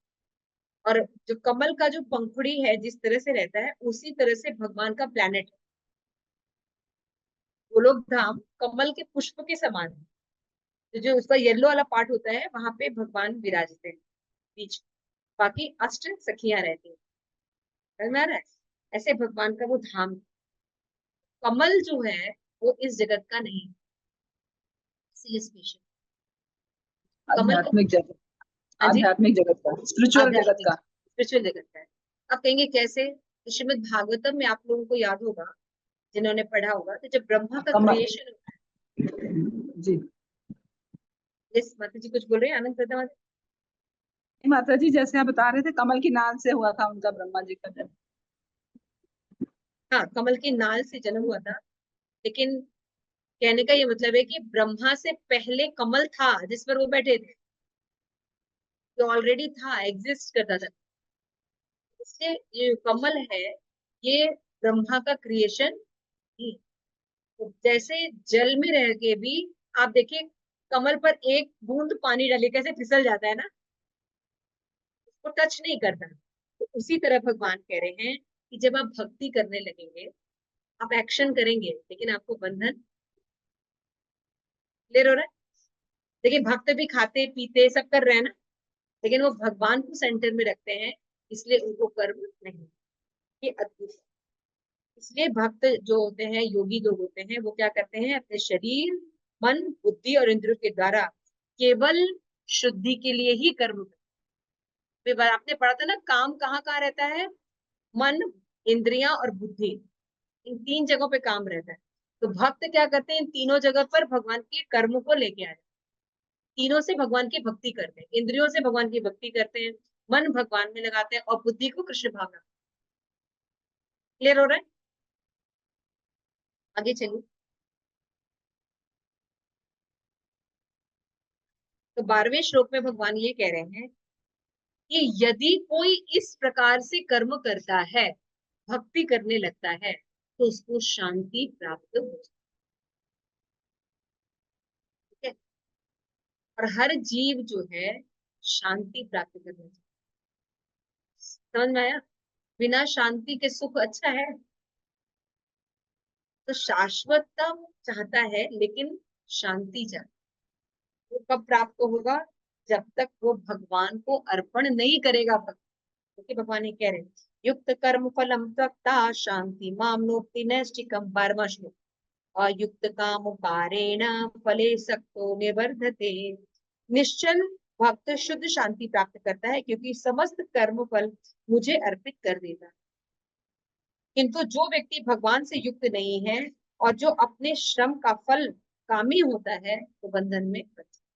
और जो कमल का जो पंखुड़ी है जिस तरह से रहता है, उसी तरह से भगवान का प्लेनेट गोलोक धाम कमल के पुष्प के समान है। तो जो उसका येलो वाला पार्ट होता है, वहां पे भगवान विराजते हैं बीच, बाकी अष्ट सखियां रहती हैं। समझ में आ रहा है? ऐसे भगवान का वो धाम। कमल जो है वो इस जगत का नहीं, इसलिए स्पेशल। कमल का, आध्यात्मिक जगत, हाँ जी, आध्यात्मिक जगत का, स्पिरिचुअल जगत आध्यात्मिक का। स्पिरिचुअल जगत का है। आप कहेंगे कैसे? तो श्रीमद् भागवतम में आप लोगों को याद होगा, जिन्होंने पढ़ा होगा, तो जब ब्रह्मा का कमल। क्रिएशन होता जी। है, जिस माता जी कुछ बोल रहे हैं, आनंद प्रथा माता? माता जी, जैसे आप बता रहे थे, कमल की नाल से हुआ था उनका ब्रह्मा जी का जन्म। हाँ, कमल की नाल से जन्म हुआ था। लेकिन कहने का ये मतलब है कि ब्रह्मा से पहले कमल था जिस पर वो बैठे थे, जो ऑलरेडी था, एग्जिस्ट करता था। इससे ये कमल है, ये ब्रह्मा का क्रिएशन ही। तो जैसे जल में रह के भी आप देखिए, कमल पर एक बूंद पानी डाले कैसे फिसल जाता है ना, उसको टच नहीं करता। तो उसी तरह भगवान कह रहे हैं कि जब आप भक्ति करने लगेंगे, आप एक्शन करेंगे, लेकिन आपको बंधन, क्लियर हो रहा है? देखिए, भक्त भी खाते पीते सब कर रहे हैं ना, लेकिन वो भगवान को सेंटर में रखते हैं, इसलिए उनको कर्म नहीं। ये अद्भुत है। इसलिए भक्त जो होते हैं, योगी लोग होते हैं, वो क्या करते हैं? अपने शरीर, मन, बुद्धि और इंद्रियों के द्वारा केवल शुद्धि के लिए ही कर्म करते हैं। फिर आपने पढ़ा था ना, काम कहाँ कहाँ रहता है? मन, इंद्रियां और बुद्धि, इन तीन जगहों पे काम रहता है। तो भक्त क्या करते हैं? इन तीनों जगह पर भगवान के कर्म को लेके आए, तीनों से भगवान की भक्ति करते हैं। इंद्रियों से भगवान की भक्ति करते हैं, मन भगवान में लगाते हैं, और बुद्धि को कृष्ण भाव में। क्लियर हो रहा है? आगे चलिए। तो 12वें श्लोक में भगवान ये कह रहे हैं कि यदि कोई इस प्रकार से कर्म करता है, भक्ति करने लगता है, तो उसको शांति प्राप्त हो जाती है। और हर जीव जो है शांति प्राप्त करना चाहिए। समझ में आया? बिना शांति के सुख अच्छा है? तो शाश्वतता चाहता है, लेकिन शांति चाहता है। वो कब प्राप्त होगा? जब तक वो भगवान को अर्पण नहीं करेगा भक्ति। क्योंकि भगवान ये कह रहे हैं, युक्त कर्म फलम त्यक्ता शांति मामनोति नैष्ठिकम, 12वां श्लोक। अयुक्त काम कारेण फले सक्तो निवर्धते। निश्चल भक्त शुद्ध शांति प्राप्त करता है, क्योंकि समस्त कर्म फल मुझे अर्पित कर देता है। किंतु जो व्यक्ति भगवान से युक्त नहीं है, और जो अपने श्रम का फल कामी होता है, वो बंधन में फंसता है।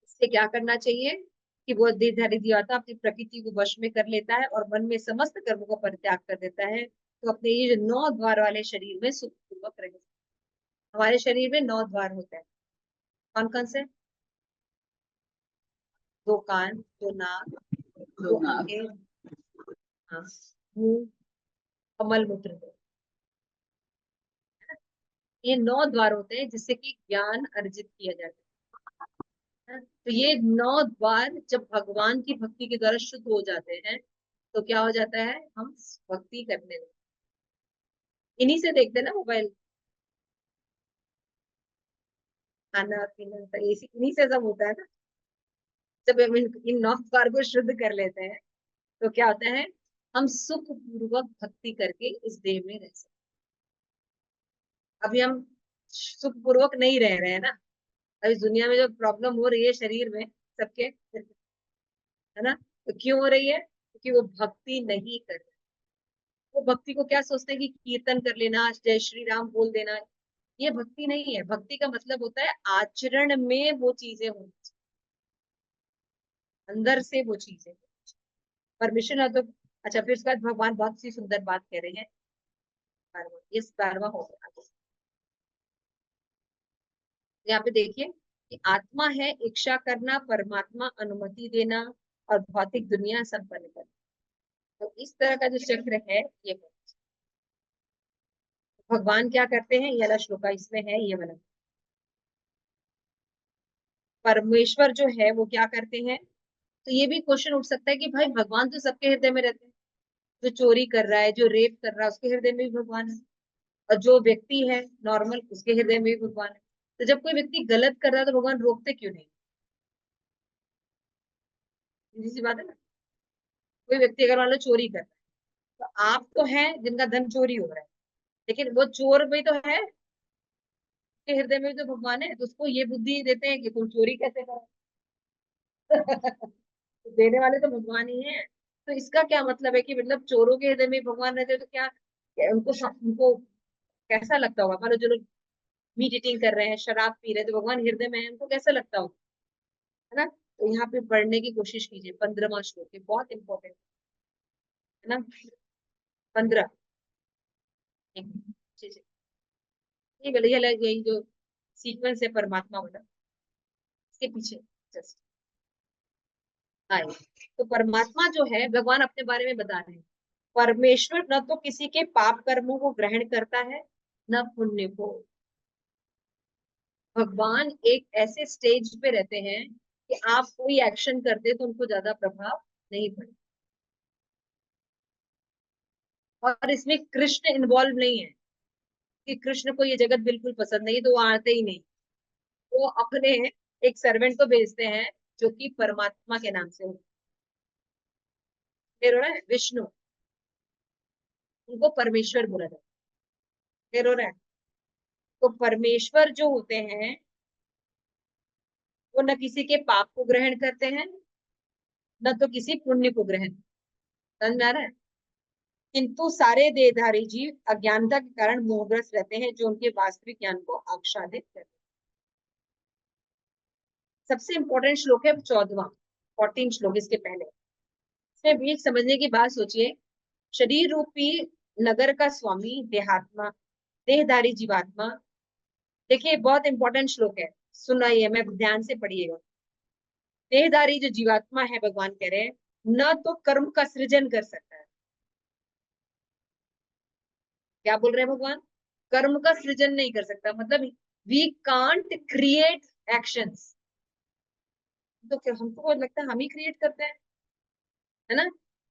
इससे क्या करना चाहिए? कि वो देहधारी जीवात्मा अपनी प्रकृति को वश में कर लेता है और मन में समस्त कर्मों का परित्याग कर देता है, तो अपने ये जो 9 द्वार वाले शरीर में सुखपूर्वक रहे। हमारे शरीर में 9 द्वार होते हैं। कौन कौन से? 2 कान, 2 नाक, 2 लोग, हाँ। आंखें, हाँ, मुंह, कमल मूत्र। ये 9 द्वार होते हैं जिससे कि ज्ञान अर्जित किया जाता है। तो ये 9 द्वार जब भगवान की भक्ति के द्वारा शुद्ध हो जाते हैं, तो क्या हो जाता है? हम भक्ति करने लगते हैं। इन्हीं से देखते हैं ना मोबाइल, खाना पीना, तो इन्हीं से सब होता है ना। जब हम इन 9 द्वार को शुद्ध कर लेते हैं, तो क्या होता है? हम सुख पूर्वक भक्ति करके इस देह में रह सकते। अभी हम सुख पूर्वक नहीं रह रहे हैं ना। अभी दुनिया में जो प्रॉब्लम हो रही है शरीर में सबके, है ना? तो क्यों हो रही है? क्योंकि वो भक्ति नहीं कर रहे। वो भक्ति को क्या सोचते हैं कि कीर्तन कर लेना, जय श्री राम बोल देना, ये भक्ति नहीं है। भक्ति का मतलब होता है आचरण में वो चीजें होनी चाहिए, अंदर से वो चीजें परमिशन है तो। अच्छा, फिर उसके बाद भगवान बहुत सी सुंदर बात कह रहे हैं। 12वां हो गया आगे। यहाँ पे देखिए कि आत्मा है इच्छा करना, परमात्मा अनुमति देना, और भौतिक दुनिया संपन्न करना। तो इस तरह का जो चक्र है ये भगवान क्या करते हैं, ये वाला श्लोका इसमें है, ये वाला परमेश्वर जो है वो क्या करते हैं। तो ये भी क्वेश्चन उठ सकता है कि भाई भगवान तो सबके हृदय में रहते हैं, जो चोरी कर रहा है, जो रेप कर रहा है, उसके हृदय में भी भगवान है, और जो व्यक्ति है नॉर्मल, उसके हृदय में भी भगवान है। तो जब कोई व्यक्ति गलत कर रहा है तो भगवान रोकते क्यों नहीं? सीधी सी बात है ना। कोई व्यक्ति अगर मान लो चोरी कर रहा है, तो आप तो हैं जिनका धन चोरी हो रहा है, लेकिन वो चोर भी तो है, उसके हृदय में भी तो भगवान है, तो उसको ये बुद्धि देते हैं कि तुम चोरी कैसे करो। तो देने वाले तो भगवान ही है। तो इसका क्या मतलब है कि मतलब चोरों के हृदय में भगवान रहते हैं, तो क्या उनको कैसा लगता होगा? मान लो जो लोग मीट ईटिंग कर रहे हैं, शराब पी रहे हैं, तो भगवान हृदय में है, उनको कैसा लगता होगा? है ना। तो यहाँ पे पढ़ने की कोशिश कीजिए 15वां श्लोक है, बहुत इंपॉर्टेंट है ना। 15। जी जी, ये बढ़िया लग गई जो सीक्वेंस है परमात्मा वाला, इसके पीछे जस्ट आए। तो परमात्मा जो है भगवान अपने बारे में बता रहे हैं, परमेश्वर न तो किसी के पाप कर्मों को ग्रहण करता है, न पुण्य को। भगवान एक ऐसे स्टेज पे रहते हैं कि आप कोई एक्शन करते तो उनको ज्यादा प्रभाव नहीं पड़ता। और इसमें कृष्ण इन्वॉल्व नहीं है कि कृष्ण को ये जगत बिल्कुल पसंद नहीं, तो वो आते ही नहीं। वो अपने एक सर्वेंट को भेजते हैं जो कि परमात्मा के नाम से हो, फिर हो रहा है विष्णु, उनको परमेश्वर बोला जाता है, फिर हो रहा है। तो परमेश्वर जो होते हैं वो न किसी के पाप को ग्रहण करते हैं, न तो किसी पुण्य को ग्रहण। समझ में आ रहा है? किंतु सारे देहधारी जीव अज्ञानता के कारण मोहग्रस्त रहते हैं, जो उनके वास्तविक ज्ञान को आच्छादित करते हैं। सबसे इंपॉर्टेंट श्लोक है 14वां, 14 श्लोक इसके पहले। इसमें भी एक समझने की बात सोचिए। शरीर रूपी नगर का स्वामी देहात्मा, देहधारी जीवात्मा। देखिए बहुत इंपॉर्टेंट श्लोक है, सुनाइए, मैं ध्यान से पढ़िएगा। देहधारी जो जीवात्मा है, भगवान कह रहे हैं, न तो कर्म का सृजन कर सकता है। क्या बोल रहे हैं भगवान? कर्म का सृजन नहीं कर सकता, मतलब वी कांट क्रिएट एक्शंस। तो क्या हमको लगता है हम ही क्रिएट करते हैं? है ना।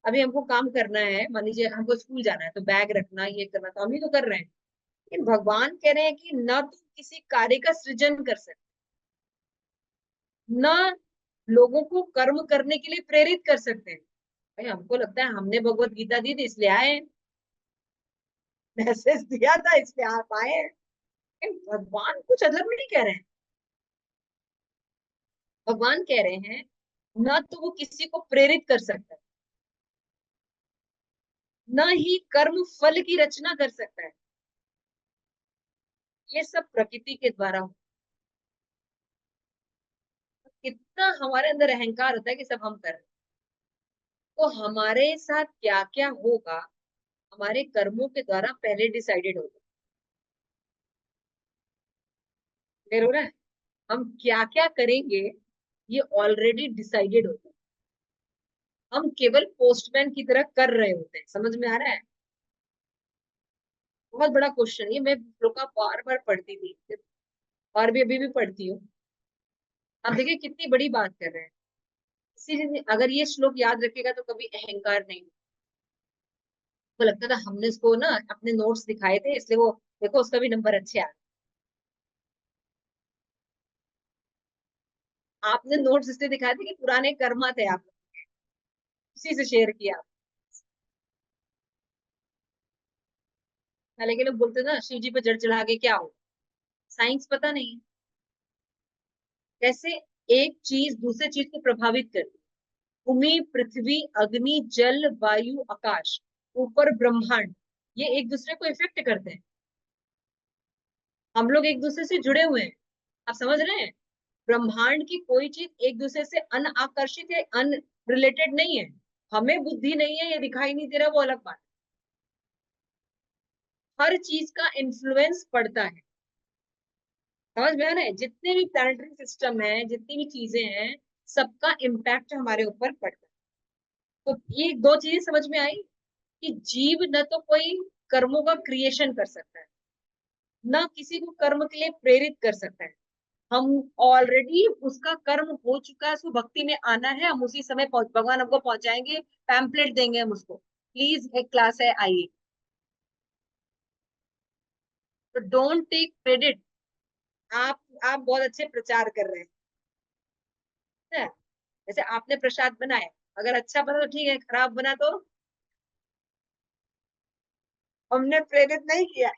अभी हमको काम करना है, मान लीजिए हमको स्कूल जाना है, तो बैग रखना, ये करना, तो हम ही तो कर रहे हैं। लेकिन भगवान कह रहे हैं कि न तो किसी कार्य का सृजन कर सकते, न लोगों को कर्म करने के लिए प्रेरित कर सकते हैं। भाई हमको लगता है हमने भगवत गीता दी थी इसलिए आए हैं, मैसेज दिया था इसलिए आप आए हैं। लेकिन भगवान कुछ अलग नहीं कह रहे हैं। भगवान कह रहे हैं न तो वो किसी को प्रेरित कर सकता है, न ही कर्म फल की रचना कर सकता है। ये सब प्रकृति के द्वारा हो। कितना हमारे अंदर अहंकार होता है कि सब हम कर रहे हैं। तो हमारे साथ क्या क्या होगा हमारे कर्मों के द्वारा पहले डिसाइडेड होगा। क्लियर हो रहा है? हम क्या क्या करेंगे ये ऑलरेडी डिसाइडेड होता है। हम केवल पोस्टमैन की तरह कर रहे होते हैं। समझ में आ रहा है? बहुत बड़ा क्वेश्चन, ये मैं लोग बार बार पढ़ती थी और भी अभी भी पढ़ती हूँ। अब देखिए कितनी बड़ी बात कर रहे हैं। इसीलिए अगर ये श्लोक याद रखेगा तो कभी अहंकार नहीं। तो लगता था हमने इसको ना अपने नोट्स दिखाए थे इसलिए वो देखो उसका भी नंबर अच्छे आ गए। आपने नोट्स इसलिए दिखाए थे कि पुराने कर्मा थे आप, उसी से शेयर किया। पहले के लोग बोलते ना शिव जी पे जड़ चढ़ा के क्या हो, साइंस पता नहीं कैसे एक चीज दूसरे चीज को प्रभावित करती है। भूमि, पृथ्वी, अग्नि, जल, वायु, आकाश, ऊपर ब्रह्मांड, ये एक दूसरे को इफेक्ट करते हैं। हम लोग एक दूसरे से जुड़े हुए हैं, आप समझ रहे हैं? ब्रह्मांड की कोई चीज एक दूसरे से अनआकर्षित या अनरिलेटेड नहीं है। हमें बुद्धि नहीं है, ये दिखाई नहीं दे रहा, वो अलग बात। हर चीज का इन्फ्लुएंस पड़ता है, समझ में आ रहा है? जितने भी प्लानिटरी सिस्टम है, जितनी भी चीजें हैं, सबका इम्पैक्ट हमारे ऊपर पड़ता है। तो ये दो चीजें समझ में आई कि जीव न तो कोई कर्मों का क्रिएशन कर सकता है, न किसी को कर्म के लिए प्रेरित कर सकता है। हम ऑलरेडी उसका कर्म हो चुका है, उसको भक्ति में आना है, हम उसी समय भगवान हमको पहुंचाएंगे, पैम्पलेट देंगे हम उसको, प्लीज एक क्लास है आइए। तो डोंट टेक क्रेडिट। आप बहुत अच्छे प्रचार कर रहे हैं, जैसे आपने प्रसाद बनाया, अगर अच्छा बना तो ठीक है, खराब बना तो हमने प्रेरित नहीं किया।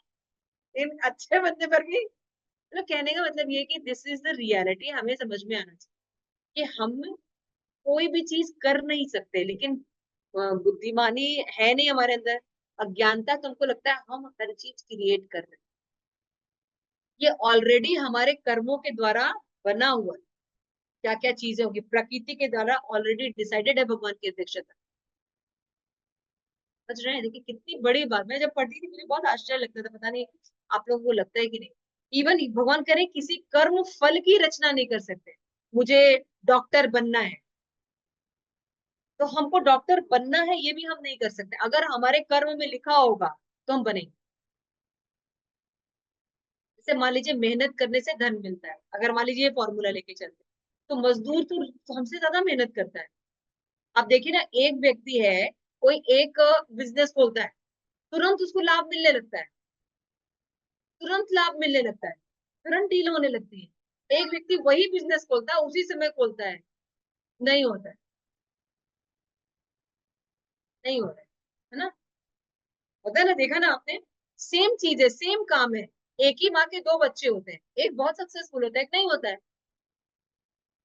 इन अच्छे बनने पर भी, मतलब कहने का मतलब ये कि दिस इज द रियलिटी, हमें समझ में आना चाहिए कि हम कोई भी चीज कर नहीं सकते, लेकिन बुद्धिमानी है नहीं हमारे अंदर, अज्ञानता, तुमको लगता है हम हर चीज क्रिएट कर रहे हैं। ये ऑलरेडी हमारे कर्मों के द्वारा बना हुआ है। क्या क्या चीजें होगी प्रकृति के द्वारा ऑलरेडी डिसाइडेड है भगवान की अध्यक्षता। समझ रहे हैं? देखिए कितनी बड़ी बात, मैं जब पढ़ती थी मुझे बहुत आश्चर्य लगता था, पता नहीं आप लोगों को लगता है कि नहीं। इवन भगवान करे किसी कर्म फल की रचना नहीं कर सकते। मुझे डॉक्टर बनना है, तो हमको डॉक्टर बनना है ये भी हम नहीं कर सकते, अगर हमारे कर्म में लिखा होगा तो हम बनेंगे। जैसे मान लीजिए मेहनत करने से धन मिलता है, अगर मान लीजिए फॉर्मूला लेके चलते, तो मजदूर तो हमसे ज्यादा मेहनत करता है। आप देखिए ना, एक व्यक्ति है, कोई एक बिजनेस खोलता है, तुरंत उसको लाभ मिलने लगता है, तुरंत लाभ मिलने लगता है, तुरंत डील होने लगती है। एक व्यक्ति वही बिजनेस खोलता है, उसी समय खोलता है, नहीं होता है, नहीं हो रहा है ना? होता है ना, देखा ना आपने? सेम चीज है, सेम काम है, एक ही माँ के दो बच्चे होते हैं, एक बहुत सक्सेसफुल होता है, एक नहीं होता है।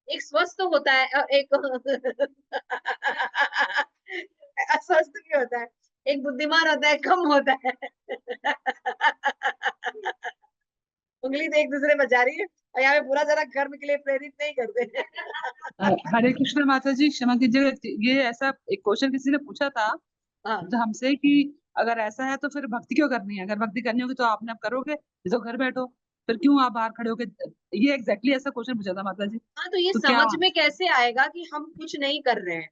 एक स्वस्थ होता है और एक अस्वस्थ भी होता है। एक बुद्धिमान होता है, कम होता है। उंगली तो एक दूसरे पर जा रही है, और यहाँ पे पूरा जरा कर्म के लिए प्रेरित नहीं करते। हरे कृष्ण माता जी, क्षमा कीजिएगा, ये ऐसा एक क्वेश्चन किसी ने पूछा था हाँ, जो हमसे कि अगर ऐसा है तो फिर भक्ति क्यों करनी है, अगर भक्ति करनी होगी तो आपने आप करोगे, ये तो घर बैठो, फिर क्यों आप बाहर खड़े होके, ये एग्जैक्टली ऐसा क्वेश्चन पूछा था माता जी। हाँ, तो ये तो क्या समझ में कैसे आएगा कि हम कुछ नहीं कर रहे हैं?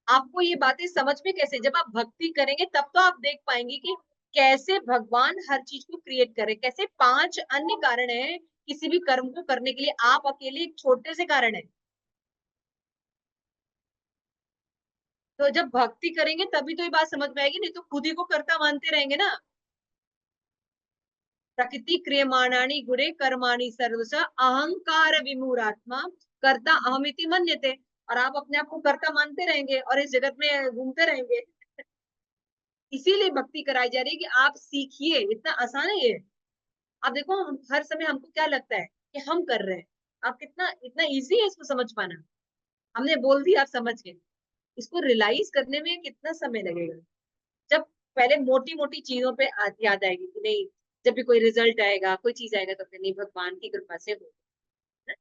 आपको ये बातें समझ में कैसे, जब आप भक्ति करेंगे तब तो आप देख पाएंगे कि कैसे भगवान हर चीज को क्रिएट करे, कैसे पांच अन्य कारण है किसी भी कर्म को करने के लिए, आप अकेले एक छोटे से कारण है। तो जब भक्ति करेंगे तभी तो ये बात समझ में आएगी, नहीं तो खुद ही को कर्ता मानते रहेंगे ना। प्रकृति क्रियमाणानि गुणे कर्माणि सर्वश अहंकार विमूढ़ात्मा कर्ता अहमिति मन्यते। और आप अपने आप को कर्ता मानते रहेंगे और इस जगत में घूमते रहेंगे। इसीलिए भक्ति कराई जा रही है कि आप सीखिए, इतना आसान है ये। आप देखो, हम हर समय हमको क्या लगता है कि हम कर रहे हैं, आप कितना इतना इजी है इसको समझ पाना। हमने बोल दिया, आप समझ गए, इसको रियलाइज करने में कितना समय लगेगा? जब पहले मोटी मोटी चीजों पे याद आएगी कि नहीं, जब भी कोई रिजल्ट आएगा, कोई चीज आएगा, तो फिर नहीं, भगवान की कृपा से हो,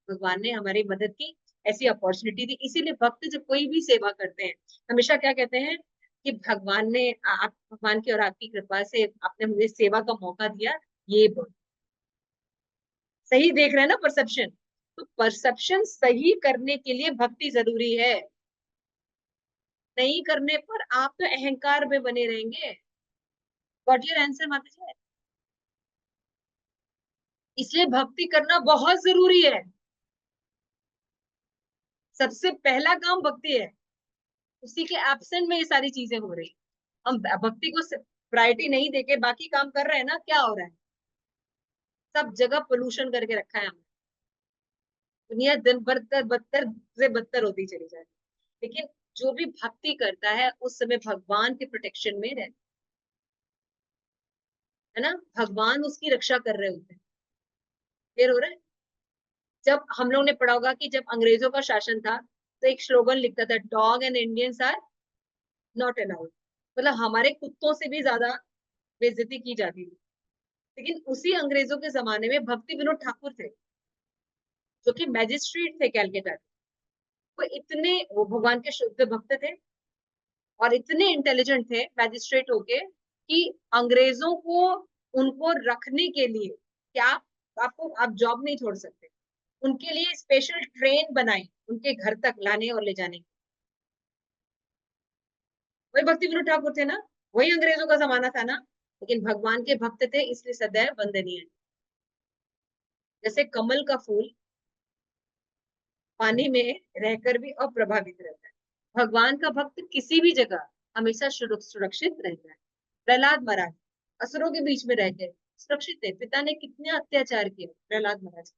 भगवान ने हमारी मदद की, ऐसी अपॉर्चुनिटी दी। इसीलिए भक्त जब कोई भी सेवा करते हैं, हमेशा क्या कहते हैं कि भगवान ने आप, भगवान की और आपकी कृपा से आपने मुझे सेवा का मौका दिया, ये बहुत सही देख रहे हैं ना परसेप्शन। तो परसेप्शन सही करने के लिए भक्ति जरूरी है, नहीं करने पर आप तो अहंकार में बने रहेंगे। व्हाट योर आंसर माता जी? इसलिए भक्ति करना बहुत जरूरी है, सबसे पहला काम भक्ति है, उसी के एब्सेंट में ये सारी चीजें हो रही। हम भक्ति को प्रायोरिटी नहीं देके बाकी काम कर रहे हैं ना, क्या हो रहा है? सब जगह पोल्यूशन करके रखा है हमने, दुनिया दिन बदतर बदतर से बदतर होती चली जा रही है। लेकिन जो भी भक्ति करता है उस समय भगवान के प्रोटेक्शन में रहता है ना, भगवान उसकी रक्षा कर रहे होते हैं। क्लियर हो रहा है? जब हम लोग ने पढ़ा होगा कि जब अंग्रेजों का शासन था, तो एक स्लोगन लिखता था, dog and Indians are not allowed. मतलब हमारे कुत्तों से भी ज्यादा बेइज्जती की जाती थी। लेकिन उसी अंग्रेजों के जमाने में भक्ति विनोद ठाकुर थे, जो कि मैजिस्ट्रेट थे कैलकाटा के। वो इतने, वो भगवान के शुद्ध भक्त थे और इतने इंटेलिजेंट थे मैजिस्ट्रेट होके, कि अंग्रेजों को उनको रखने के लिए, क्या आपको, आप जॉब नहीं छोड़ सकते, उनके लिए स्पेशल ट्रेन बनाई उनके घर तक लाने और ले जाने की। वही भक्ति विनोद ठाकुर थे ना, वही अंग्रेजों का जमाना था ना, लेकिन भगवान के भक्त थे इसलिए सदैव वंदनीय। जैसे कमल का फूल पानी में रहकर भी अप्रभावित रहता है, भगवान का भक्त किसी भी जगह हमेशा सुरक्षित रहता है। प्रहलाद महाराज असुरों के बीच में रह गए, सुरक्षित थे। पिता ने कितने अत्याचार किए प्रहलाद महाराज,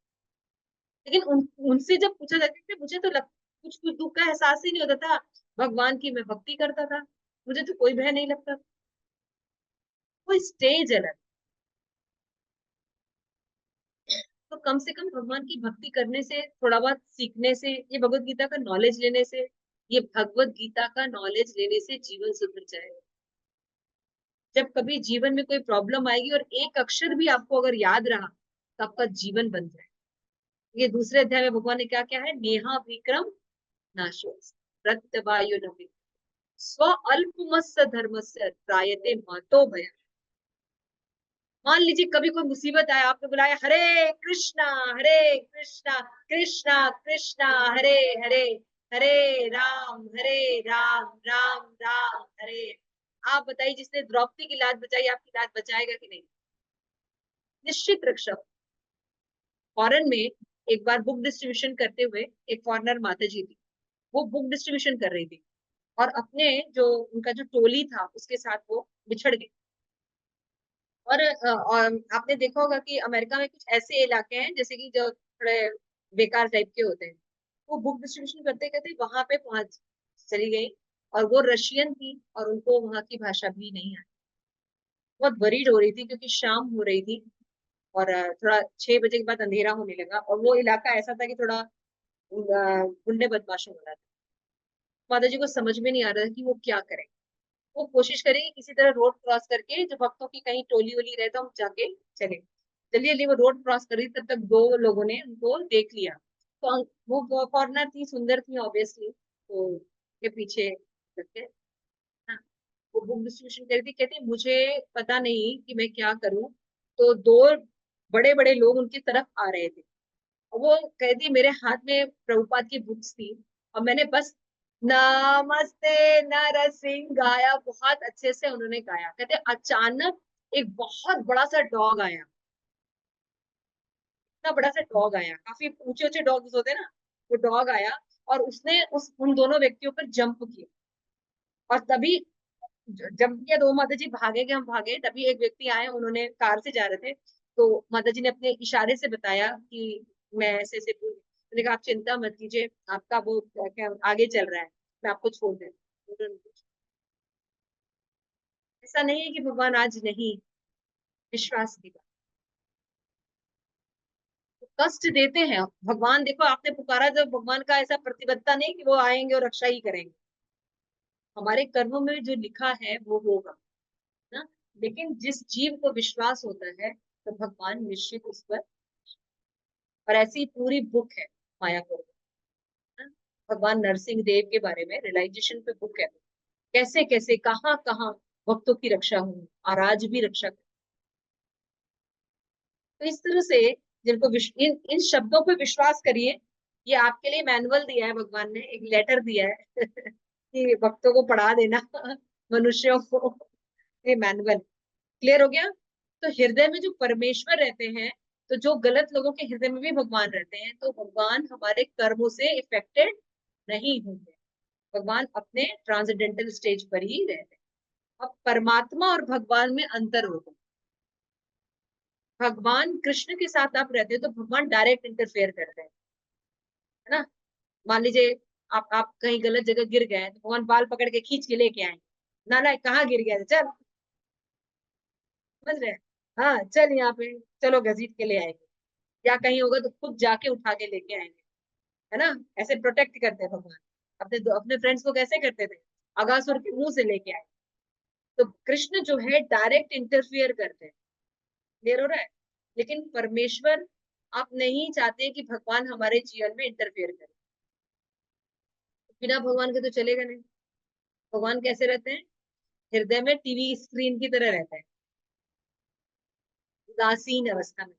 लेकिन उनसे जब पूछा जाता था, मुझे तो कुछ कुछ दुख का एहसास ही नहीं होता था, भगवान की मैं भक्ति करता था, मुझे तो कोई भय नहीं लगता। वो स्टेज अलग। तो कम से कम भगवान की भक्ति करने से, थोड़ा बहुत सीखने से, ये भगवत गीता का नॉलेज लेने से, ये भगवत गीता का नॉलेज लेने से जीवन सुधर जाएगा। जब कभी जीवन में कोई प्रॉब्लम आएगी और एक अक्षर भी आपको अगर याद रहा, तो आपका जीवन बन जाए। ये दूसरे अध्याय में भगवान ने क्या क्या है, नेहा विक्रम नाशो प्रत्यवायो नवि स्व अल्पमस्य धर्मस्य त्रायते महतो भय। मान लीजिए कभी कोई मुसीबत आया, आपने बुलाया हरे कृष्णा हरे कृष्णा कृष्णा कृष्णा हरे हरे, हरे राम राम राम हरे। आप बताइए, जिसने द्रौपदी की लाज बचाई, आपकी लाज बचाएगा कि नहीं? निश्चित रक्षा। फॉरेन में एक बार बुक डिस्ट्रीब्यूशन करते हुए एक फॉरेनर माता जी थी, वो बुक डिस्ट्रीब्यूशन कर रही थी और अपने जो उनका जो टोली था उसके साथ वो बिछड़ गए। और आपने देखा होगा कि अमेरिका में कुछ ऐसे इलाके हैं जैसे कि जो थोड़े बेकार टाइप के होते हैं, वो बुक डिस्ट्रीब्यूशन करते करते वहां पे पहुंच चली गई, और वो रशियन थी और उनको वहां की भाषा भी नहीं आई। बहुत वरीड हो रही थी क्योंकि शाम हो रही थी और थोड़ा 6 बजे के बाद अंधेरा होने लगा, और वो इलाका ऐसा था कि थोड़ा गुंडे बदमाशों वाला था। माता जी को समझ में नहीं आ रहा था कि वो क्या करें। वो कोशिश करेंगे किसी तरह रोड क्रॉस करके, जो भक्तों की कहीं टोली वोली रहे तो हम जाके चले। जल्दी जल्दी वो रोड क्रॉस करी, तब तक दो लोगों ने उनको देख लिया। तो वो फॉरनर थी, सुंदर थी ऑब्वियसली, तो के पीछे करके, हाँ, वो बुक डिस्ट्रीब्यूशन करी थी। कहती मुझे पता नहीं कि मैं क्या करूं। तो दो बड़े बड़े लोग उनकी तरफ आ रहे थे, और वो कहती मेरे हाथ में प्रभुपाद की बुक्स थी, और मैंने बस नमस्ते नरसिंह गाया, बहुत अच्छे से उन्होंने गाया। कहते अचानक एक बहुत बड़ा सा डॉग आया, इतना बड़ा सा डॉग आया, काफी ऊंचे ऊंचे डॉग्स होते हैं ना, वो डॉग आया और उसने उन दोनों व्यक्तियों पर जंप किया। और तभी जंप किया, दो माता जी भागे कि हम भागे, तभी एक व्यक्ति आए, उन्होंने कार से जा रहे थे, तो माता जी ने अपने इशारे से बताया कि मैं ऐसे ऐसे मैंने कहा आप चिंता मत कीजिए, आपका वो क्या क्या आगे चल रहा है, मैं आपको छोड़ दे। ऐसा नहीं है कि भगवान आज नहीं, विश्वास की बात, कष्ट देते हैं भगवान। देखो आपने पुकारा, जब भगवान का ऐसा प्रतिबद्धता नहीं कि वो आएंगे और रक्षा ही करेंगे, हमारे कर्मों में जो लिखा है वो होगा ना। लेकिन जिस जीव को विश्वास होता है, तो भगवान निश्चित उस पर, और ऐसी पूरी बुक है मायापुर में, भगवान नरसिंह देव के बारे में रियलाइजेशन पे बुक है, कैसे कैसे कहाँ कहाँ भक्तों की रक्षा हुई, और आज भी रक्षा कर। तो इस तरह से जिनको इन शब्दों पे विश्वास करिए। ये आपके लिए मैनुअल दिया है भगवान ने, एक लेटर दिया है कि भक्तों को पढ़ा देना मनुष्यों को, ये मैनुअल। क्लियर हो गया? तो हृदय में जो परमेश्वर रहते हैं, तो जो गलत लोगों के हृदय में भी भगवान रहते हैं, तो भगवान हमारे कर्मों से इफेक्टेड नहीं होंगे। भगवान अपने ट्रांसेंडेंटल स्टेज पर ही रहते हैं। अब परमात्मा और भगवान में अंतर होता है। भगवान कृष्ण के साथ आप रहते हो तो भगवान डायरेक्ट इंटरफेयर करते हैं, है ना। मान लीजिए आप कहीं गलत जगह गिर गए, तो भगवान बाल पकड़ के खींच के लेके आए, ना ना कहाँ गिर गया था? चल, समझ रहे हैं? हाँ चल यहाँ पे, चलो घसीट के ले आएंगे, या कहीं होगा तो खुद जाके उठा के लेके आएंगे, है ना। ऐसे प्रोटेक्ट करते हैं भगवान। अपने अपने फ्रेंड्स को कैसे करते थे, अगासुर के मुंह से लेके आए। तो कृष्ण जो है डायरेक्ट इंटरफियर करते हैं, क्लियर हो रहा है। लेकिन परमेश्वर, आप नहीं चाहते कि भगवान हमारे जीवन में इंटरफेयर करे। बिना भगवान के तो चलेगा नहीं। भगवान कैसे रहते हैं? हृदय में टीवी स्क्रीन की तरह रहते हैं, उदासीन अवस्था में,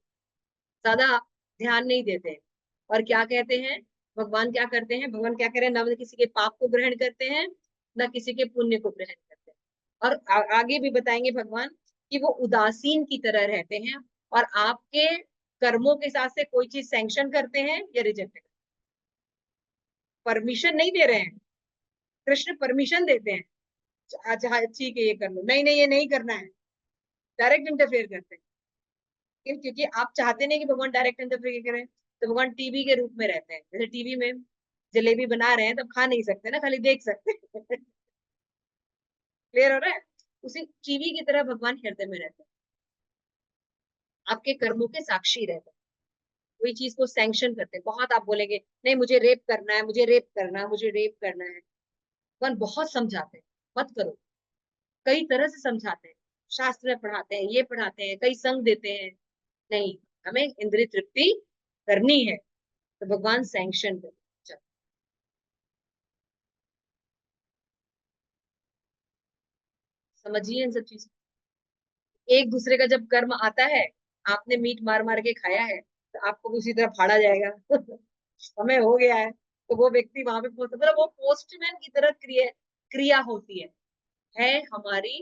ज्यादा ध्यान नहीं देते हैं। और क्या कहते हैं, भगवान क्या करते हैं, भगवान क्या कह रहे हैं, ना किसी के पाप को ग्रहण करते हैं, ना किसी के पुण्य को ग्रहण करते हैं। और आगे भी बताएंगे भगवान कि वो उदासीन की तरह रहते हैं, और आपके कर्मों के साथ से कोई चीज सैंक्शन करते हैं या रिजेक्ट करते हैं। परमिशन नहीं दे रहे हैं, कृष्ण परमिशन देते हैं, अच्छा हाँ ठीक है ये कर लो, नहीं नहीं ये नहीं करना है, डायरेक्ट इंटरफेयर करते हैं। क्योंकि आप चाहते नहीं कि भगवान डायरेक्ट इंटरफेयर करें, तो भगवान टीवी के रूप में रहते हैं। जैसे टीवी में जलेबी बना रहे हैं तब खा नहीं सकते ना, खाली देख सकते हैं। क्लियर हो रहा है? उसी टीवी की तरह भगवान हृदय में रहते हैं, आपके कर्मों के साक्षी रहते हैं, कोई चीज को सैंक्शन करते हैं। बहुत आप बोलेंगे नहीं मुझे रेप करना है, मुझे रेप करना है, मुझे रेप करना है, भगवान बहुत समझाते हैं मत करो, कई तरह से समझाते हैं, शास्त्र में पढ़ाते हैं, ये पढ़ाते हैं, कई संग देते हैं, नहीं हमें इंद्रिय तृप्ति करनी है तो भगवान सैंक्शन करते हैं। समझिए इन सब चीज। एक दूसरे का जब कर्म आता है, आपने मीट मार मार के खाया है तो आपको भी उसी तरह फाड़ा जाएगा। समय हो गया है तो वो व्यक्ति वहां पे पहुंचता, मतलब वो पोस्टमैन की तरह क्रिया क्रिया होती है हमारी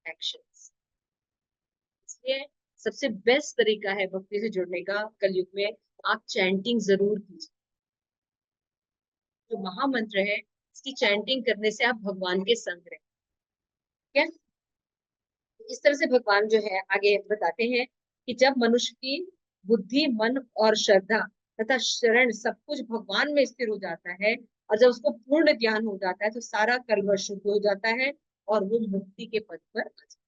एक्शंस। इसलिए सबसे बेस्ट तरीका है भक्ति से जुड़ने का कलयुग में, आप चैंटिंग जरूर कीजिए। जो महामंत्र है इसकी चैंटिंग करने से आप भगवान के संग रहे, ठीक है। इस तरह से भगवान जो है आगे बताते हैं कि जब मनुष्य की बुद्धि, मन और श्रद्धा तथा शरण सब कुछ भगवान में स्थिर हो जाता है, और जब उसको पूर्ण ज्ञान हो जाता है तो सारा कलमश शुद्ध हो जाता है और वो मुक्ति के पथ पर आ जाता है।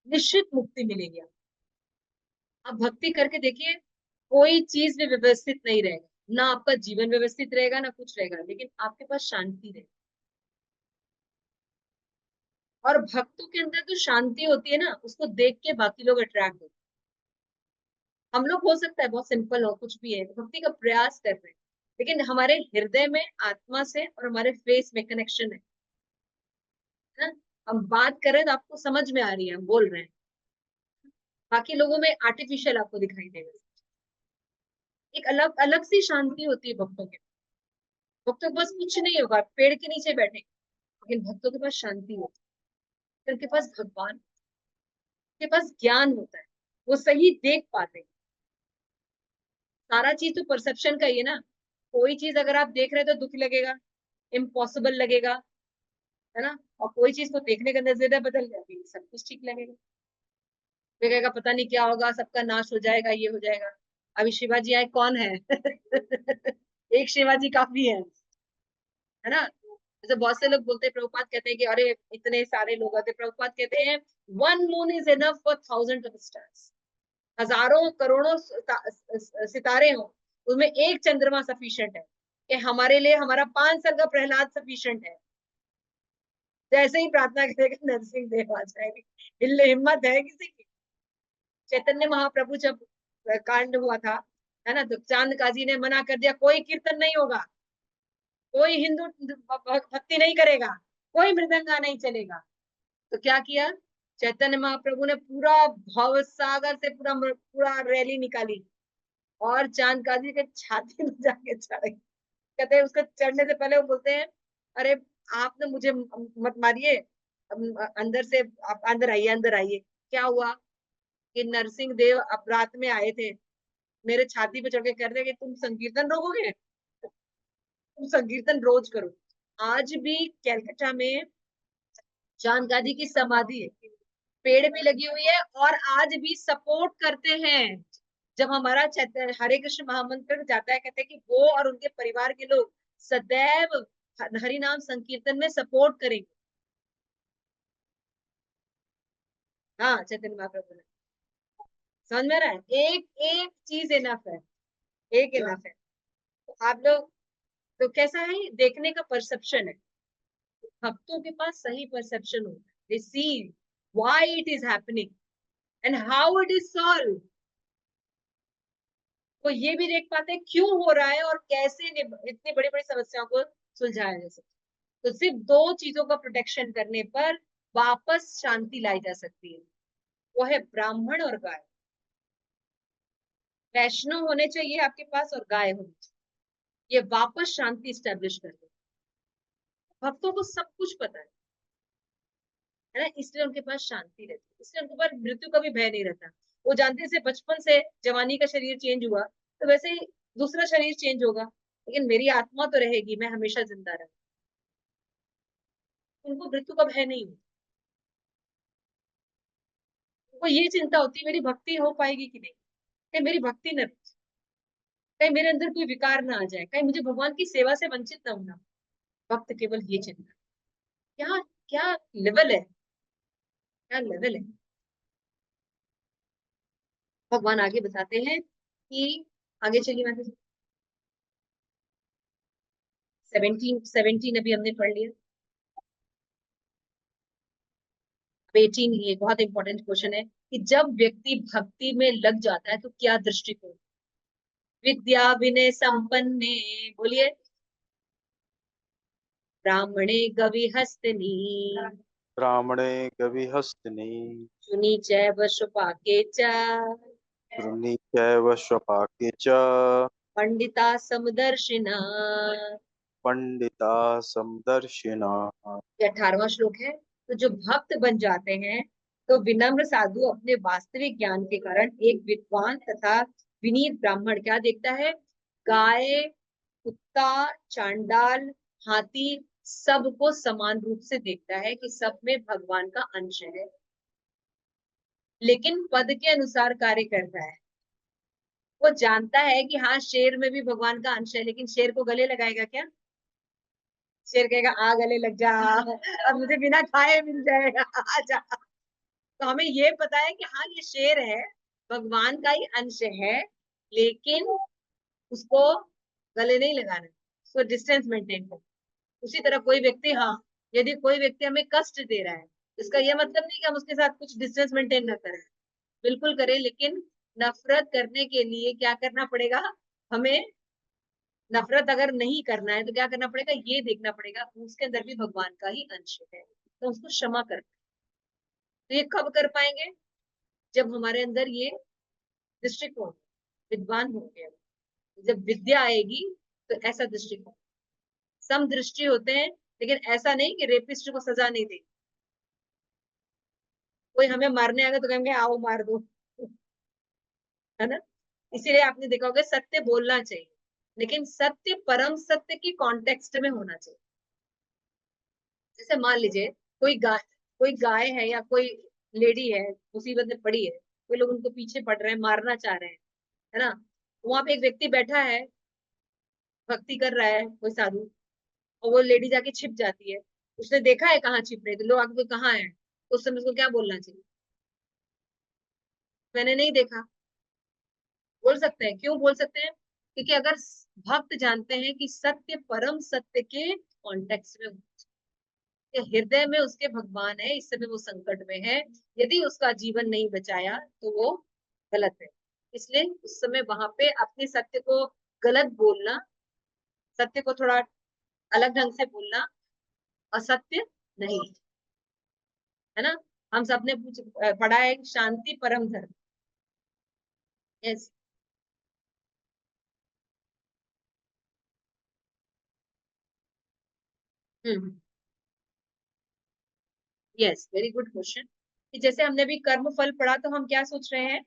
निश्चित मुक्ति मिलेगी आपको। आप भक्ति करके देखिए, कोई चीज में व्यवस्थित नहीं रहेगा, ना आपका जीवन व्यवस्थित रहेगा ना कुछ रहेगा, लेकिन आपके पास शांति रहेगी। और भक्तों के अंदर जो शांति होती है ना, उसको देख के बाकी लोग अट्रैक्ट होते हैं। हम लोग हो सकता है बहुत सिंपल हो, कुछ भी है, भक्ति का प्रयास कर रहे हैं, लेकिन हमारे हृदय में आत्मा से और हमारे फेस में कनेक्शन है ना। हम बात कर रहे हैं तो आपको समझ में आ रही है, हम बोल रहे हैं, बाकी लोगों में आर्टिफिशियल आपको दिखाई देगा। एक अलग अलग सी शांति होती है भक्तों के। भक्तों के पास कुछ नहीं होगा, पेड़ के नीचे बैठे, लेकिन भक्तों के पास शांति होती है, उनके पास भगवान के पास ज्ञान होता है, वो सही देख पाते हैं। सारा चीज तो परसेप्शन का ही है ना। कोई चीज अगर आप देख रहे हैं तो दुख लगेगा, इम्पॉसिबल लगेगा, है ना। और कोई चीज को देखने का नजरिया बदल जाएगी, सब कुछ ठीक लगेगा। लगेगा पता नहीं क्या होगा, सबका नाश हो जाएगा, ये हो जाएगा। अभी शिवाजी आए कौन है? एक शिवाजी काफी है ना। जैसे बहुत से लोग बोलते हैं, प्रभुपाद कहते हैं कि अरे इतने सारे लोग आते, प्रभुपाद कहते हैं one moon is enough for thousand of stars. हजारों करोड़ों सितारे हो, उसमें एक चंद्रमा सफिशिएंट है कि हमारे लिए हमारा 5 साल का प्रहलाद सफिशिएंट है। जैसे ही प्रार्थना करेगा नरसिंह देव आ जाएंगे। हिम्मत है किसी की? चैतन्य महाप्रभु जब कांड हुआ था, है ना, तो चांद काजी ने मना कर दिया, कोई कीर्तन नहीं होगा, कोई हिंदू भक्ति नहीं करेगा, कोई मृदंगा नहीं चलेगा। तो क्या किया, चैतन्य महाप्रभु ने पूरा भव सागर से पूरा पूरा रैली निकाली, और चांद काजी के छाती में जाके चढ़े। कहते हैं उसको चढ़ने से पहले वो बोलते हैं, अरे आपने मुझे मत मारिए, अंदर से आप अंदर आइए, अंदर आइए। क्या हुआ कि नरसिंह देव अपरात में आए थे, मेरे छाती पे चढ़ के कह रहे कि तुम संकीर्तन रोकोगे, तुम संकीर्तन रोज करो। आज भी कैलकाटा में चांद गाजी की समाधि है, पेड़ भी लगी हुई है, और आज भी सपोर्ट करते हैं। जब हमारा हरे कृष्ण महामंत्र जाता है, कहते हैं कि वो और उनके परिवार के लोग सदैव हरि नाम संकीर्तन में सपोर्ट करेंगे। हाँ, चैतन्य महाप्रभु ने, समझ में रहा है, एक एक चीज इनफ है, एक इनफ है। तो आप लोग तो कैसा है, देखने का परसेप्शन है। भक्तों के पास सही परसेप्शन होता है, they see why it is happening and how it is solve. वो ये भी देख पाते हैं क्यों हो रहा है और कैसे इतनी बड़ी बड़ी समस्याओं को सुलझाया जा सकता है। तो सिर्फ दो चीजों का प्रोटेक्शन करने पर वापस शांति लाई जा सकती है, वो है ब्राह्मण और गाय। वैष्णव होने चाहिए आपके पास और गाय होनी चाहिए, ये वापस शांति स्टेब्लिश कर दे। भक्तों को सब कुछ पता है ना, इसलिए उनके पास शांति रहती है, इसलिए उनके पास मृत्यु का भी भय नहीं रहता। वो जानते से बचपन से जवानी का शरीर चेंज हुआ तो वैसे ही दूसरा शरीर चेंज होगा, लेकिन मेरी आत्मा तो रहेगी, मैं हमेशा जिंदा रहूंगा। उनको मृत्यु का भय नहीं, उनको ये चिंता होती है मेरी भक्ति हो पाएगी कि नहीं, कहीं मेरी भक्ति न, कहीं मेरे अंदर कोई विकार ना आ जाए, कहीं मुझे भगवान की सेवा से वंचित ना होना। भक्त केवल ये चिंता, क्या क्या लेवल है, क्या लेवल है। भगवान आगे बताते हैं कि, आगे चलिए मैं 17 अभी हमने पढ़ लिया, 18 ये बहुत इंपॉर्टेंट क्वेश्चन है कि जब व्यक्ति भक्ति में लग जाता है तो क्या दृष्टिकोण। विद्या विनय संपन्ने, बोलिए, ब्राह्मणे गविहस्तिनी, ब्राह्मणे गविहस्तिनि, शुनि चैव शुपाके च, गृह्णी चैव स्वपाके च, पंडिता समदर्शिना। पंडिता समदर्शिनः। 18वां श्लोक है। तो जो भक्त बन जाते हैं तो विनम्र साधु अपने वास्तविक ज्ञान के कारण एक विद्वान तथा विनीत ब्राह्मण क्या देखता है, गाय, कुत्ता, चांडाल, हाथी, सबको समान रूप से देखता है कि सब में भगवान का अंश है, लेकिन पद के अनुसार कार्य करता है। वो जानता है कि हाँ शेर में भी भगवान का अंश है, लेकिन शेर को गले लगाएगा क्या? शेर कहेगा आ गले लग जा, अब मुझे बिना खाए मिल जाएगा, आ जा। तो हमें ये पता है कि हाँ ये शेर है, भगवान का ही अंश है, लेकिन उसको गले नहीं लगाना, उसको डिस्टेंस मेंटेन करना। उसी तरह कोई व्यक्ति, हाँ, यदि कोई व्यक्ति हमें कष्ट दे रहा है, इसका यह मतलब नहीं कि हम उसके साथ कुछ डिस्टेंस मेंटेन न करें, बिल्कुल करें, लेकिन नफरत करने के लिए क्या करना पड़ेगा हमें। नफरत अगर नहीं करना है तो क्या करना पड़ेगा, ये देखना पड़ेगा उसके अंदर भी भगवान का ही अंश है, तो उसको क्षमा कर। तो ये कब कर पाएंगे, जब हमारे अंदर ये दृष्टिकोण, विद्वान होंगे, जब विद्या आएगी तो ऐसा दृष्टिकोण। सम दृष्टि होते हैं, लेकिन ऐसा नहीं कि रेपिस्ट को सजा नहीं देगी। कोई हमें मारने आएगा तो कहेंगे आओ मार दो, है ना। इसीलिए आपने देखा होगा सत्य बोलना चाहिए, लेकिन सत्य परम सत्य की कॉन्टेक्स्ट में होना चाहिए। जैसे मान लीजिए कोई गाय है या कोई लेडी है, मुसीबत में पड़ी है, कोई लोग उनको पीछे पड़ रहे हैं, मारना चाह रहे हैं, है ना। वहां पे एक व्यक्ति बैठा है, भक्ति कर रहा है कोई साधु, और वो लेडी जाके छिप जाती है। उसने देखा है कहाँ छिप रही, तो लोग आगे कहाँ है, तो उस समय उसको क्या बोलना चाहिए, मैंने नहीं देखा। बोल सकते हैं, क्यों बोल सकते हैं, क्योंकि अगर भक्त जानते हैं कि सत्य परम सत्य के कॉन्टेक्स्ट में, कि हृदय में उसके भगवान है, इस समय वो संकट में है, यदि उसका जीवन नहीं बचाया तो वो गलत है। इसलिए उस समय वहां पे अपने सत्य को गलत बोलना, सत्य को थोड़ा अलग ढंग से बोलना असत्य नहीं, है ना। हम सबने पढ़ा है शांति परम धर्म। Yes. Hmm. Yes, very good question. कि जैसे हमने भी कर्म फल पढ़ा तो हम क्या सोच रहे हैं,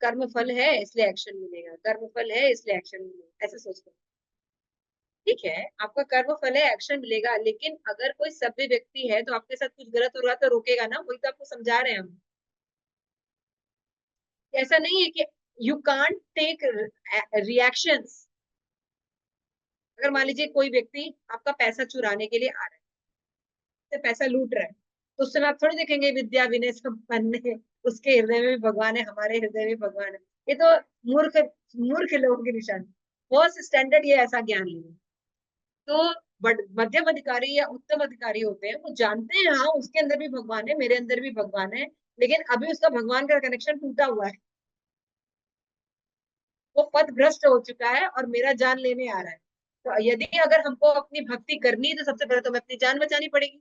कर्म फल है इसलिए एक्शन मिलेगा, कर्म फल है इसलिए एक्शन मिलेगा, ऐसे सोच रहे हैं। ठीक है, आपका कर्म फल है, एक्शन मिलेगा, लेकिन अगर कोई सभ्य व्यक्ति है तो आपके साथ कुछ गलत हो रहा तो रोकेगा ना, वही तो आपको समझा रहे हैं हम। ऐसा नहीं है कि यू कांट टेक रिएक्शंस। अगर मान लीजिए कोई व्यक्ति आपका पैसा चुराने के लिए आ रहा है, तो पैसा लूट रहा है, तो उस समय आप थोड़ी देखेंगे विद्या विनय संपन्न है, उसके हृदय में भी भगवान है, हमारे हृदय में भी भगवान है। ये तो मूर्ख मूर्ख लोगों की निशानी। फर्स्ट स्टैंडर्ड ये ऐसा ज्ञान लेना, तो मध्यम अधिकारी या उत्तम अधिकारी होते हैं, वो जानते हैं हाँ उसके अंदर भी भगवान है, मेरे अंदर भी भगवान है, लेकिन अभी उसका भगवान का कनेक्शन टूटा हुआ है, वो पथ भ्रष्ट हो चुका है और मेरा जान लेने आ रहा है। तो यदि अगर हमको अपनी भक्ति करनी है तो सबसे पहले तो हमें अपनी जान बचानी पड़ेगी।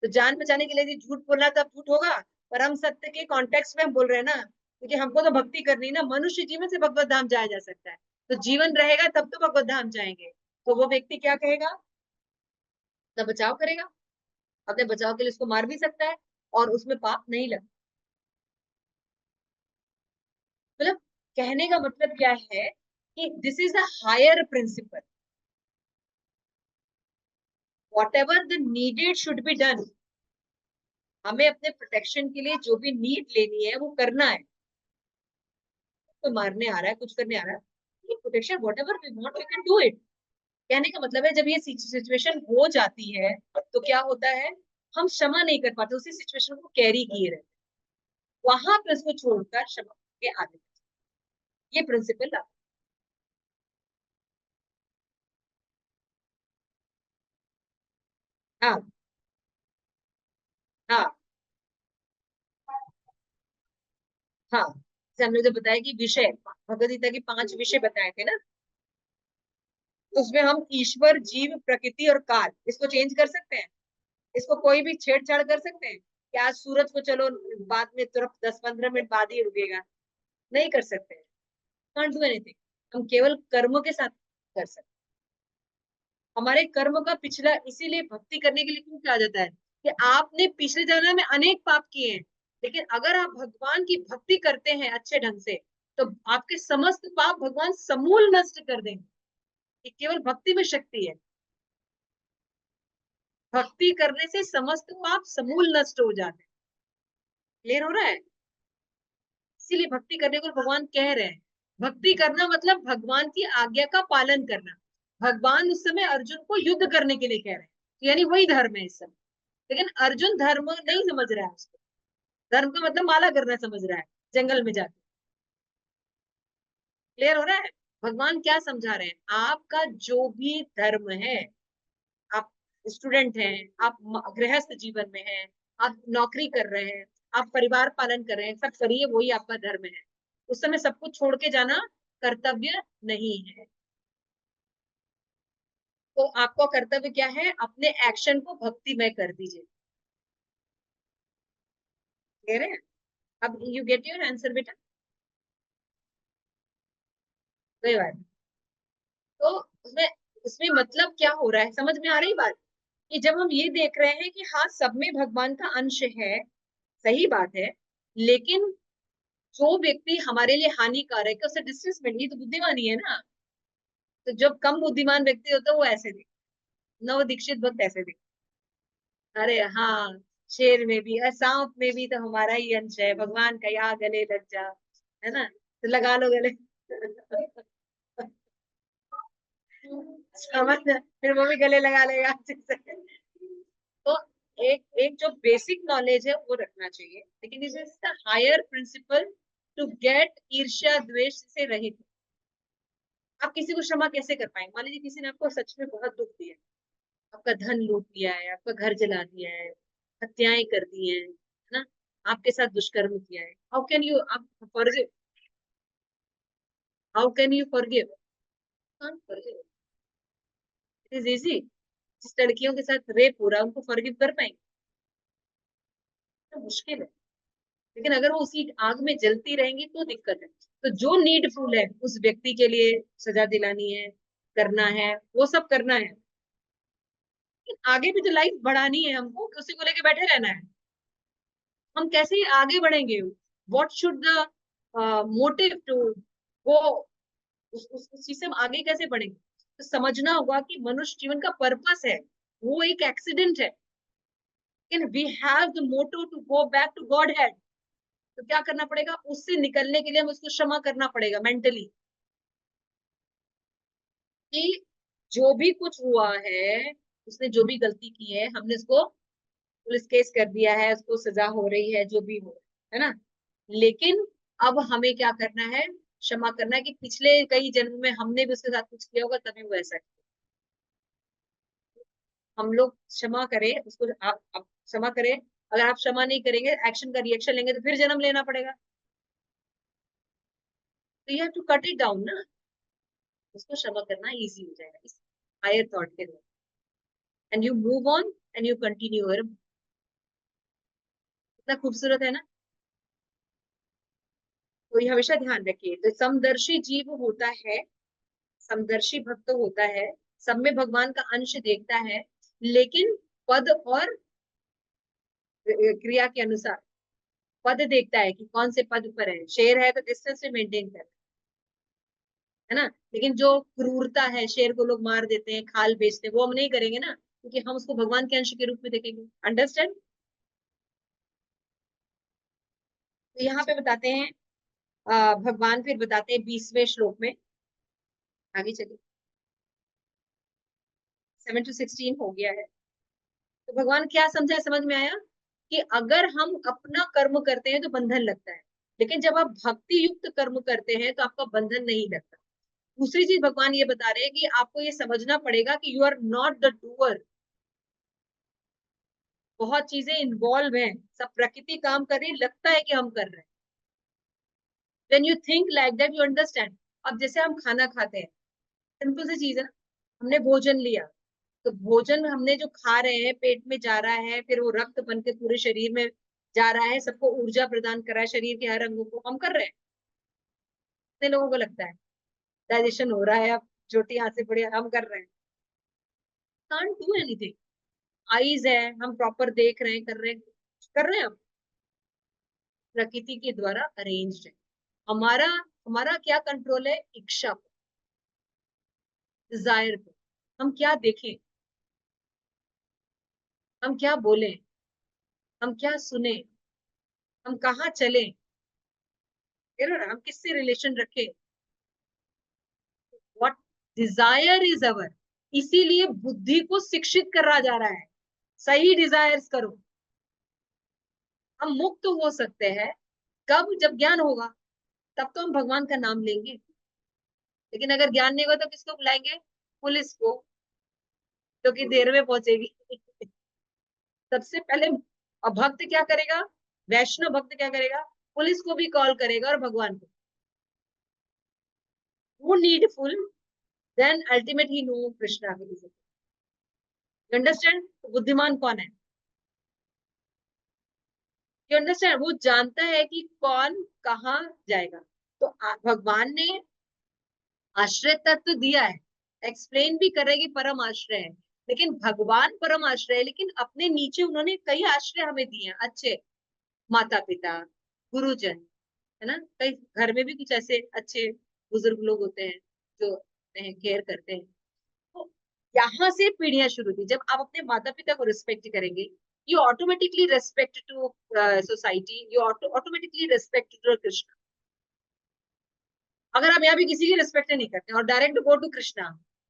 तो जान बचाने के लिए यदि झूठ बोलना तो अब झूठ होगा, पर हम सत्य के कॉन्टेक्स्ट में हम बोल रहे हैं ना, क्योंकि हमको तो भक्ति करनी है ना, मनुष्य जीवन से भगवत धाम जाया जा सकता है, तो जीवन रहेगा तब तो भगवत धाम जाएंगे। तो वो व्यक्ति क्या कहेगा, अपना बचाव करेगा, अपने बचाव के लिए उसको मार भी सकता है और उसमें पाप नहीं लगता। मतलब कहने का मतलब क्या है कि this is the higher principle, whatever the needed should be done. हमें अपने प्रोटेक्शन के लिए जो भी नीड लेनी है वो करना है। तो मारने आ रहा है, कुछ करने आ रहा है, protection whatever we want we can do it. कहने का मतलब है जब ये सिचुएशन हो जाती है तो क्या होता है, हम क्षमा नहीं कर पाते, उसी सिचुएशन को कैरी किए रहते, वहां पे उसको छोड़कर क्षमा के आगे, ये प्रिंसिपल। हाँ हाँ हाँ, जैसे हमने जो बताया कि विषय, भगवद गीता के 5 विषय बताए थे ना, तो उसमें हम ईश्वर, जीव, प्रकृति और काल, इसको चेंज कर सकते हैं, इसको कोई भी छेड़छाड़ कर सकते हैं कि आज सूरज को चलो बाद में तुरंत 10-15 मिनट बाद ही उगेगा, नहीं कर सकते, कांट डू एनीथिंग। हम केवल कर्मों के साथ कर सकते। हमारे कर्म का पिछला, इसीलिए भक्ति करने के लिए क्यों कहा जाता है कि आपने पिछले जन्म में अनेक पाप किए हैं, लेकिन अगर आप भगवान की भक्ति करते हैं अच्छे ढंग से तो आपके समस्त पाप भगवान समूल नष्ट कर देंगे। ये केवल भक्ति में शक्ति है, भक्ति करने से समस्त पाप समूल नष्ट हो जाते हैं। क्लियर हो रहा है? इसीलिए भक्ति करने को भगवान कह रहे हैं। भक्ति करना मतलब भगवान की आज्ञा का पालन करना। भगवान उस समय अर्जुन को युद्ध करने के लिए कह रहे हैं, यानी वही धर्म है इस समय, लेकिन अर्जुन धर्म नहीं समझ रहा है उसको। धर्म का मतलब माला करना समझ रहा है जंगल में जाके। क्लियर हो रहा है? भगवान क्या समझा रहे हैं, आपका जो भी धर्म है, आप स्टूडेंट हैं, आप गृहस्थ जीवन में हैं, आप नौकरी कर रहे हैं, आप परिवार पालन कर रहे हैं, सब करिए, वही आपका धर्म है। उस समय सब कुछ छोड़ के जाना कर्तव्य नहीं है। तो आपका कर्तव्य क्या है, अपने एक्शन को भक्तिमय कर दीजिए। क्लियर है? अब यू गेट योर आंसर बेटा, कोई बात नहीं। तो उसमें इसमें मतलब क्या हो रहा है, समझ में आ रही बात, कि जब हम ये देख रहे हैं कि हाँ सब में भगवान का अंश है, सही बात है, लेकिन जो व्यक्ति हमारे लिए हानिकारक है उससे डिस्टेंस में, ये तो बुद्धिमानी है ना। तो जब कम बुद्धिमान व्यक्ति होता है वो ऐसे दिख, नव दीक्षित भक्त ऐसे दिख, अरे हाँ, शेर में भी और सांप में भी तो हमारा ही अंश है, भगवान का, यहाँ गले लग जा, है ना, तो लगा लो गले। समझ, फिर वो भी गले लगा लेगा अच्छे से। तो एक एक जो बेसिक नॉलेज है वो रखना चाहिए, लेकिन this is the higher principle to get ईर्ष्या द्वेष से रहित। आप किसी को क्षमा कैसे कर पाएंगे, मान लीजिए किसी ने आपको सच में बहुत दुख दिया, आपका धन लूट लिया है, आपका घर जला दिया है, हत्याएं कर दी है ना, आपके साथ दुष्कर्म किया है, हाउ कैन यू आप forgive, how can you forgive, can't forgive, it is easy. जिस लड़कियों के साथ रेप हो रहा है उनको फॉरगिव कर पाएंगे, तो मुश्किल है। लेकिन अगर वो उसी आग में जलती रहेंगी तो दिक्कत है। तो जो नीडफुल है उस व्यक्ति के लिए सजा दिलानी है, करना है, वो सब करना है। लेकिन आगे भी तो लाइफ बढ़ानी है हमको, कि उसी को लेके बैठे रहना है। हम कैसे आगे बढ़ेंगे, what should the motive to वो, उस चीज से हम आगे कैसे बढ़ेंगे। तो समझना होगा कि मनुष्य जीवन का पर्पस है, वो एक एक्सीडेंट है, लेकिन we have the motto to go back to Godhead. तो क्या करना पड़ेगा, उससे निकलने के लिए हम उसको क्षमा करना पड़ेगा मेंटली, कि जो भी कुछ हुआ है, उसने जो भी गलती की है, हमने उसको पुलिस केस कर दिया है, उसको सजा हो रही है, जो भी हो, है ना, लेकिन अब हमें क्या करना है, क्षमा करना है, कि पिछले कई जन्म में हमने भी उसके साथ कुछ किया होगा तभी वो ऐसा किया। हम लोग क्षमा करें उसको, आप क्षमा करें, अगर आप क्षमा नहीं करेंगे, एक्शन का रिएक्शन लेंगे तो फिर जन्म लेना पड़ेगा। तो you have to cut it down ना, उसको क्षमा करना इजी हो जाएगा इस हायर थॉट के द्वारा, and you move on and you continue. इतना खूबसूरत है ना। तो ये हमेशा ध्यान रखिए। तो समदर्शी जीव होता है, समदर्शी भक्त होता है, सब में भगवान का अंश देखता है, लेकिन पद और क्रिया के अनुसार पद देखता है कि कौन से पद पर है। शेर है तो डिस्टेंस में मेंटेन कर, है ना। लेकिन जो क्रूरता है, शेर को लोग मार देते हैं, खाल बेचते हैं, वो हम नहीं करेंगे ना, क्योंकि हम उसको भगवान के अंश के रूप में देखेंगे। अंडरस्टैंड। तो यहाँ पे बताते हैं भगवान फिर बताते हैं 20वें श्लोक में, आगे चलिए। 7 to 16 हो गया है। तो भगवान क्या समझा, समझ में आया कि अगर हम अपना कर्म करते हैं तो बंधन लगता है, लेकिन जब आप भक्ति युक्त कर्म करते हैं तो आपका बंधन नहीं लगता। दूसरी चीज भगवान ये बता रहे हैं कि आपको ये समझना पड़ेगा कि you are not the doer. बहुत चीजें इन्वॉल्व हैं, सब प्रकृति काम कर रही, लगता है कि हम कर रहे हैं। When you think like that you understand. अब जैसे हम खाना खाते हैं, सिंपल सी चीज है ना, हमने भोजन लिया, तो भोजन हमने जो खा रहे हैं पेट में जा रहा है, फिर वो रक्त बन के पूरे शरीर में जा रहा है, सबको ऊर्जा प्रदान कर रहा है, शरीर के हर अंगों को हम कर रहे हैं। कितने लोगों को लगता है डाइजेशन हो रहा है, अब चोटी हाथ से पड़ी, हम कर रहे हैं। Can't do anything. आईज है, हम प्रॉपर देख रहे हैं, कर रहे हैं हम, प्रकृति के द्वारा अरेंज्ड है। हमारा हमारा क्या कंट्रोल है, इच्छा को, डिजायर को। हम क्या देखें, हम क्या बोलें, हम क्या सुने, हम कहाँ चले, हम किससे रिलेशन रखें, व्हाट डिजायर इज अवर। इसीलिए बुद्धि को शिक्षित करा जा रहा है, सही डिजायर्स करो। हम मुक्त हो सकते हैं कब, जब ज्ञान होगा, तब तो हम भगवान का नाम लेंगे। लेकिन अगर ज्ञान नहीं होगा तो किसको बुलाएंगे, पुलिस को, जो कि देर में पहुंचेगी। सबसे पहले भक्त क्या करेगा, वैष्णव भक्त क्या करेगा, पुलिस को भी कॉल करेगा और भगवान को। वो नीडफुल, देन अल्टीमेट ही नो कृष्णा। अंडरस्टैंड। बुद्धिमान कौन है, यू अंडरस्टैंड, वो जानता है कि कौन कहाँ जाएगा। तो भगवान ने आश्रय तत्व दिया है, एक्सप्लेन भी करेगी परम आश्रय है, लेकिन भगवान परम आश्रय है, लेकिन अपने नीचे उन्होंने कई आश्रय हमें दिए हैं अच्छे, माता पिता, गुरुजन, है ना। कई घर में भी कुछ ऐसे अच्छे बुजुर्ग लोग होते हैं जो केयर करते हैं। तो यहाँ से पीढ़ियां शुरू थी। जब आप अपने माता पिता को रिस्पेक्ट करेंगे, you automatically respect to society, you automatically respect to Krishna. अगर आप यहाँ भी किसी की रिस्पेक्ट नहीं करते और डायरेक्ट गो टू कृष्णा,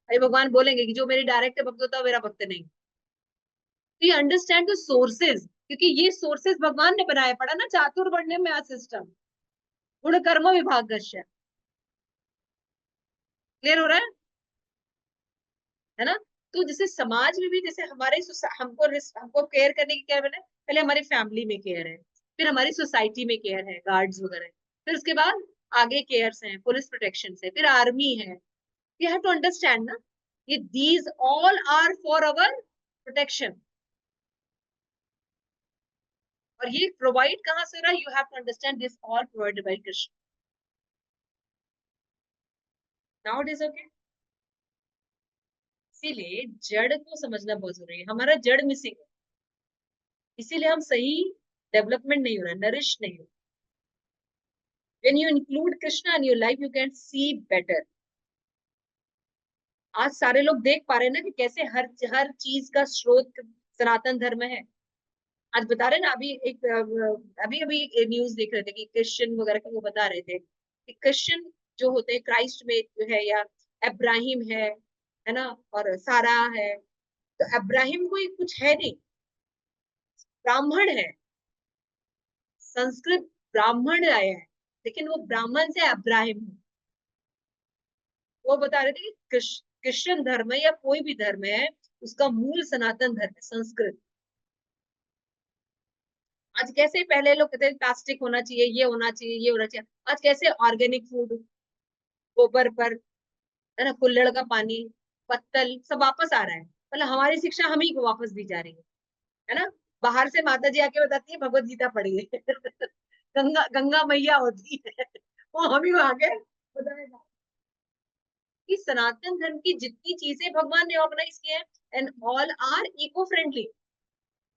अरे भगवान बोलेंगे कि जो मेरी डायरेक्ट भक्त होता है मेरा भक्त नहीं। तो ये अंडरस्टैंड द सोर्सेज, क्योंकि ये सोर्सेज भगवान ने बनाया, पड़ा ना चातुर्वर्ण्य में सिस्टम, गुण कर्म विभाग। क्लियर हो रहा है ना। तो जैसे समाज में भी, जैसे हमारे हमको केयर करने की क्या बना है, पहले हमारी फैमिली में केयर है, फिर हमारी सोसाइटी में केयर है, गार्ड्स वगैरह है, फिर उसके बाद आगे केयर्स हैं, पुलिस प्रोटेक्शन है, फिर आर्मी है। यू हैव टू अंडरस्टैंड ना, ये these all are for our protection. और ये प्रोवाइड कहाँ से हो रहा है, you have to understand this all provided by Krishna. Now it is okay. इसीलिए जड़ को समझना बहुत जरूरी है, हमारा जड़ मिसिंग है, इसीलिए हम सही डेवलपमेंट नहीं हो रहा, नरिश नहीं हो रहा। When you include Krishna in your life, you can see better. आज सारे लोग देख पा रहे हैं ना कि कैसे हर हर चीज का स्रोत सनातन धर्म है। आज बता रहे ना, अभी अभी न्यूज देख रहे थे कि क्रिश्चियन वगैरह का वो बता रहे थे कि क्रिश्चियन जो होते हैं क्राइस्ट में जो है, या अब्राहिम है ना, और सारा है। तो अब्राहिम कोई कुछ है नहीं, ब्राह्मण है, संस्कृत ब्राह्मण आया है, लेकिन वो ब्राह्मण से अब्राहिम है। वो बता रहे थे कि क्रिश्चियन धर्म है या कोई भी धर्म है, उसका मूल सनातन धर्म है संस्कृत। आज कैसे पहले लोग कहते हैं प्लास्टिक होना चाहिए, ये होना चाहिए, ये होना चाहिए, आज कैसे ऑर्गेनिक फूड, गोबर पर, है ना, कुल्हड़ का पानी, पत्तल सब वापस आ रहा है। मतलब हमारी शिक्षा हम ही को वापस दी जा रही है ना। बाहर से माता जी आके बताती है भगवत गीता पढ़िए गंगा गंगा मैया होती है वो हम ही आगे बताएगा कि सनातन धर्म की जितनी चीजें भगवान ने ऑर्गेनाइज किए हैं and all are eco friendly,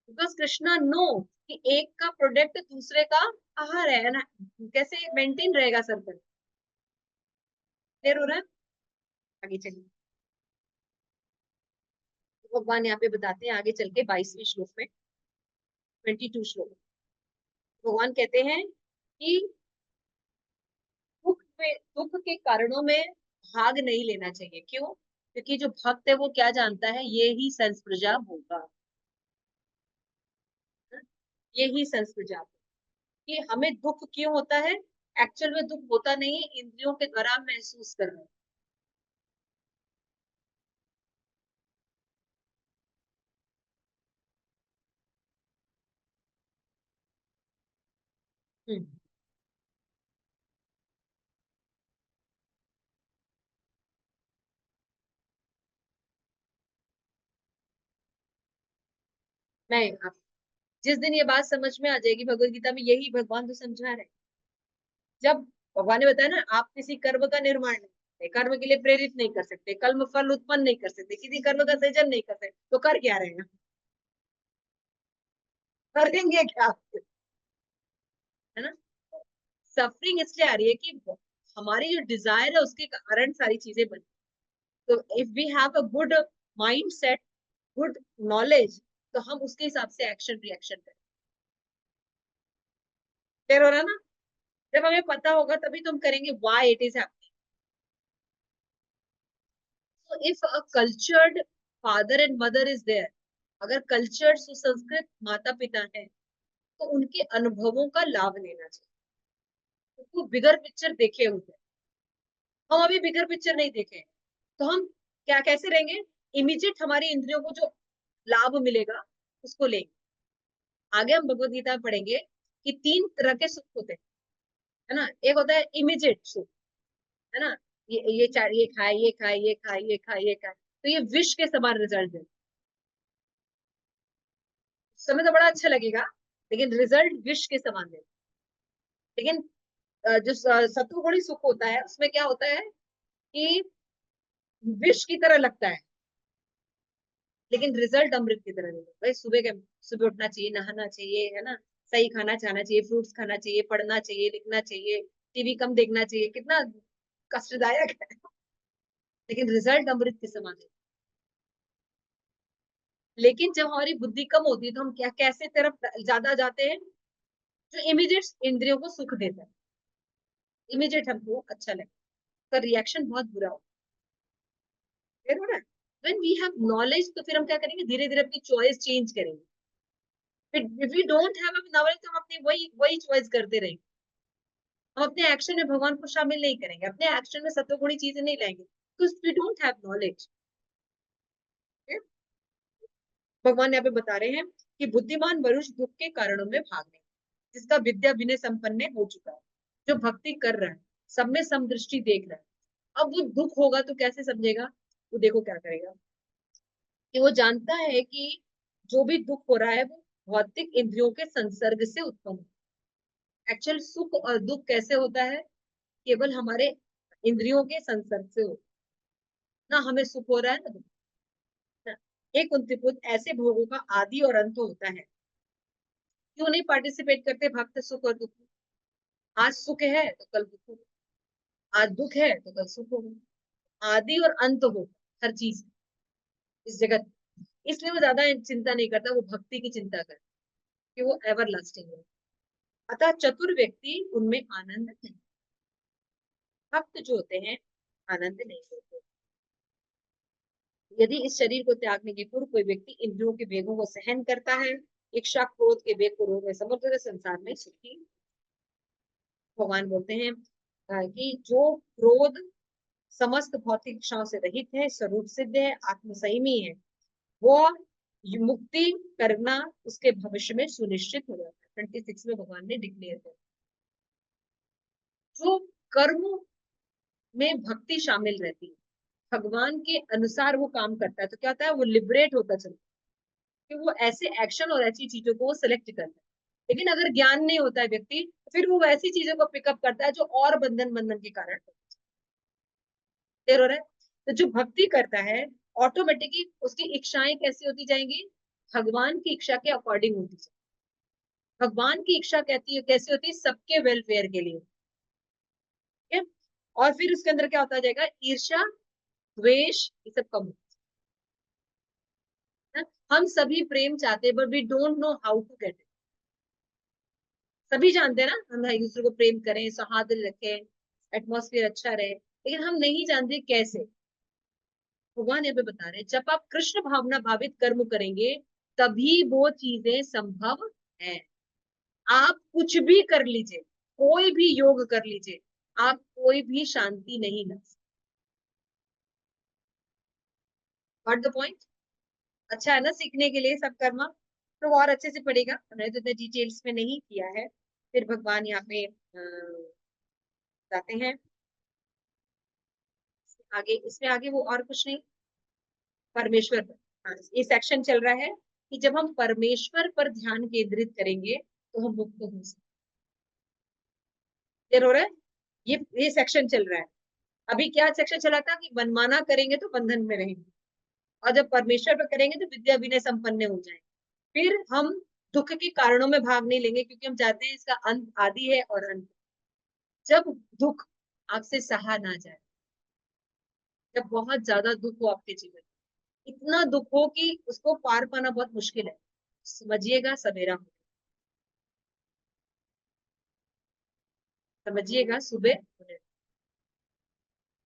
because Krishna know कि एक का प्रोडक्ट दूसरे का आहार है ना, कैसे मेंटेन रहेगा सर्कल। क्लियर हो रहा है? आगे चलिए, भगवान यहाँ पे बताते हैं आगे चल के 22वें श्लोक में, 22 श्लोक भगवान कहते हैं कि दुख के कारणों में भाग नहीं लेना चाहिए। क्यों? क्योंकि जो भक्त है वो क्या जानता है, ये ही संस प्रजा होगा, ये ही संस प्रजा होगा। कि हमें दुख क्यों होता है, एक्चुअल में दुख होता नहीं है, इंद्रियों के द्वारा महसूस करना। हम्म, नहीं, आप जिस दिन ये बात समझ में आ जाएगी, भगवत गीता में यही भगवान तो समझा रहे हैं। जब भगवान ने बताया ना, आप किसी कर्म का निर्माण नहीं करते, कर्म के लिए प्रेरित नहीं कर सकते, कर्म फल उत्पन्न नहीं कर सकते, किसी कर्म का सृजन नहीं कर सकते, तो कर क्या रहे हैं, करेंगे क्या, है ना। सफरिंग इसलिए आ रही है कि हमारी जो डिजायर है उसके कारण सारी चीजें बनी। तो if we have a good mindset, good knowledge, तो हम उसके हिसाब से एक्शन रिएक्शन करें। क्लियर हो रहा है ना? जब हमें पता होगा तभी तो हम करेंगे why it is happening. So if a cultured father and mother is there, अगर कल्चर्ड सुसंस्कृत माता पिता है तो उनके अनुभवों का लाभ लेना चाहिए। तो बिगर पिक्चर देखे होते, हम अभी बिगर पिक्चर नहीं देखे, तो हम क्या कैसे रहेंगे, इमीडिएट हमारी इंद्रियों को जो लाभ मिलेगा उसको लेंगे। आगे हम भगवत गीता में पढ़ेंगे कि 3 तरह के सुख होते हैं, है ना। एक होता है इमीडिएट सुख, है ना, ये चार, ये खाए, ये खाए, ये खाए, ये खाए, ये खाए, तो ये विष के समान रिजल्ट है। समय तो बड़ा अच्छा लगेगा, लेकिन रिजल्ट विष के समान है। लेकिन जो सत्वगुणी सुख होता है उसमें क्या होता है कि विष की तरह लगता है, लेकिन रिजल्ट अमृत की तरह नहीं है। भाई सुबह उठना चाहिए, नहाना चाहिए, है ना, सही खाना खाना चाहिए, फ्रूट्स खाना चाहिए, पढ़ना चाहिए, लिखना चाहिए, टीवी कम देखना चाहिए, कितना कष्टदायक है, लेकिन रिजल्ट अमृत के समान है। लेकिन जब हमारी बुद्धि कम होती है तो हम क्या कैसे तरफ ज्यादा जाते हैं, जो इमीडिएट इंद्रियों को सुख देता है, इमीडिएट हमको अच्छा लगे, उसका रिएक्शन बहुत बुरा हो। Clear हो रहा है? When we have knowledge, तो फिर हम क्या करेंगे, धीरे धीरे अपनी चॉइस चेंज करेंगे। फिर if we don't have knowledge, तो हम अपनी वही वही चॉइस करते रहेंगे। हम अपने एक्शन में भगवान को शामिल नहीं करेंगे, अपने एक्शन में सत्वगुणी चीजें नहीं लाएंगे, because we don't have knowledge। भगवान यहाँ पे बता रहे हैं कि बुद्धिमान मनुष्य दुख के कारणों में भाग नहीं, जिसका विद्या विनय संपन्न हो चुका है, जो भक्ति कर रहा है, सब में समदृष्टि देख रहा है। अब वो दुख होगा तो कैसे समझेगा, वो देखो क्या करेगा, कि वो जानता है कि जो भी दुख हो रहा है वो भौतिक इंद्रियों के संसर्ग से उत्पन्न है। एक्चुअल सुख और दुख कैसे होता है, केवल हमारे इंद्रियों के संसर्ग से होता है। ना हमें सुख हो रहा है ना दुख। ना, एक कुंतीपुत ऐसे भोगों का आदि और अंत होता है। क्यों नहीं पार्टिसिपेट करते भक्त सुख और दुख में? आज सुख है तो कल दुख होगा, आज दुख है तो कल सुख होगा, आदि और अंत हो हर चीज इस जगत। इसलिए वो ज्यादा चिंता नहीं करता, वो भक्ति की चिंता करता कि वो एवर लास्टिंग हो। अतः चतुर व्यक्ति उनमें आनंद नहीं, भक्त जो होते हैं आनंद नहीं होते। यदि इस शरीर को त्यागने के पूर्व कोई व्यक्ति इंद्रियों के वेगों को सहन करता है, इच्छा क्रोध के वेग को रोकने समर्थ संसार में सुखी। भगवान बोलते हैं कि जो क्रोध समस्त भौतिक इच्छाओं से रहित है, स्वरूप सिद्ध है, आत्म संयमी है, वो मुक्ति करना उसके भविष्य में सुनिश्चित हो जाता है। 26 में भगवान ने डिक्लेयर किया। जो कर्म में भक्ति शामिल रहती है, भगवान के अनुसार वो काम करता है, तो क्या होता है, वो लिबरेट होता चलता है कि वो ऐसे एक्शन और ऐसी चीजों को वो सिलेक्ट करता है। लेकिन अगर ज्ञान नहीं होता है व्यक्ति, फिर वो वैसी चीजों को पिकअप करता है जो और बंधन के कारण क्लियर हो रहा है। तो जो भक्ति करता है ऑटोमेटिकली उसकी इच्छाएं कैसी होती जाएंगी, भगवान की इच्छा के अकॉर्डिंग होती जाएगी। भगवान की इच्छा कहती है कैसी होती है, सबके वेलफेयर के लिए। ठीक है, और फिर उसके अंदर क्या होता जाएगा, ईर्ष्या, द्वेष, ये सब कम होता है। हम सभी प्रेम चाहते हैं, but we don't know how to get it. सभी जानते हैं ना, हम एक दूसरे को प्रेम करें, सौहार्द रखें, एटमॉस्फेयर अच्छा रहे, लेकिन हम नहीं जानते कैसे। भगवान यहाँ पे बता रहे हैं, जब आप कृष्ण भावना भावित कर्म करेंगे तभी वो चीजें संभव है। आप कुछ भी कर लीजिए, कोई भी योग कर लीजिए, आप कोई भी शांति नहीं ला सकते। What the point? अच्छा है ना सीखने के लिए सब कर्म, तो और अच्छे से पढ़ेगा। हमने तो इतने डिटेल्स में नहीं किया है। फिर भगवान यहाँ पे बताते हैं आगे, इसमें आगे वो और कुछ नहीं, परमेश्वर पर। हाँ, ये सेक्शन चल रहा है कि जब हम परमेश्वर पर ध्यान केंद्रित करेंगे तो हम मुक्त हो सकते। क्लियर हो रहा है? ये सेक्शन चल रहा है। अभी क्या सेक्शन चला था कि मनमाना करेंगे तो बंधन में रहेंगे, और जब परमेश्वर पर करेंगे तो विद्या विनय संपन्न हो जाएंगे। फिर हम दुख के कारणों में भाग नहीं लेंगे, क्योंकि हम चाहते हैं इसका अंत आदि है और अंत। जब दुख आपसे सहा ना जाए, जब बहुत ज्यादा दुख हो आपके जीवन, इतना दुख हो कि उसको पार पाना बहुत मुश्किल है, समझिएगा सवेरा हो, समझिएगा सुबह होने।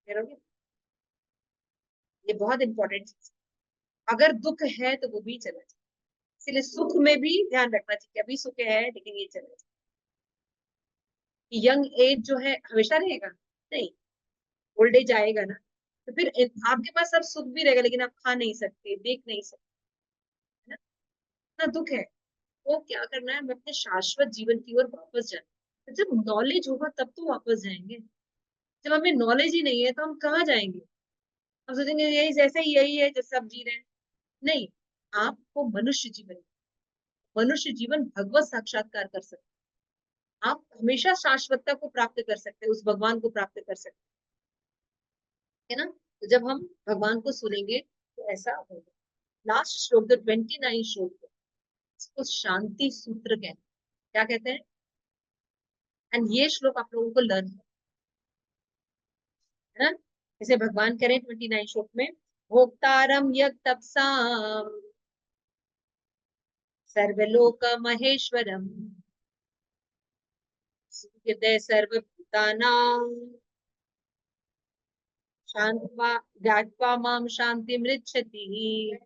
करोगे? ये बहुत इंपॉर्टेंट चीज। अगर दुख है तो वो भी चला जाए, इसलिए सुख में भी ध्यान रखना चाहिए। अभी सुख है लेकिन ये चला जाए। यंग एज जो है हमेशा रहेगा नहीं, ओल्ड एज आएगा ना, तो फिर आपके पास सब सुख भी रहेगा, लेकिन आप खा नहीं सकते, देख नहीं सकते, है ना, इतना दुख है। वो क्या करना है, हमें अपने शाश्वत जीवन की ओर वापस जाना है। तो जब नॉलेज होगा तब तो वापस जाएंगे। जब हमें नॉलेज ही नहीं है तो हम कहाँ जाएंगे? हम सोचेंगे यही जैसे ही यही है जो सब जी रहे हैं। नहीं, आपको मनुष्य जीवन भगवत साक्षात्कार कर सकते हैं। आप हमेशा शाश्वतता को प्राप्त कर सकते हैं, उस भगवान को प्राप्त कर सकते हैं, है ना। तो जब हम भगवान को सुनेंगे तो ऐसा होगा। लास्ट श्लोक, द 29 श्लोक, इसको शांति सूत्र कहते हैं। क्या कहते हैं? एंड ये श्लोक आप लोगों को लर्न है ना। जैसे भगवान करें 29 श्लोक में, भोक्तारम यज्ञ तपसाम सर्वलोक महेश्वरम हृदय सर्वभूतानां शांत्वा ज्ञात्वा माम शांति मृच्छति।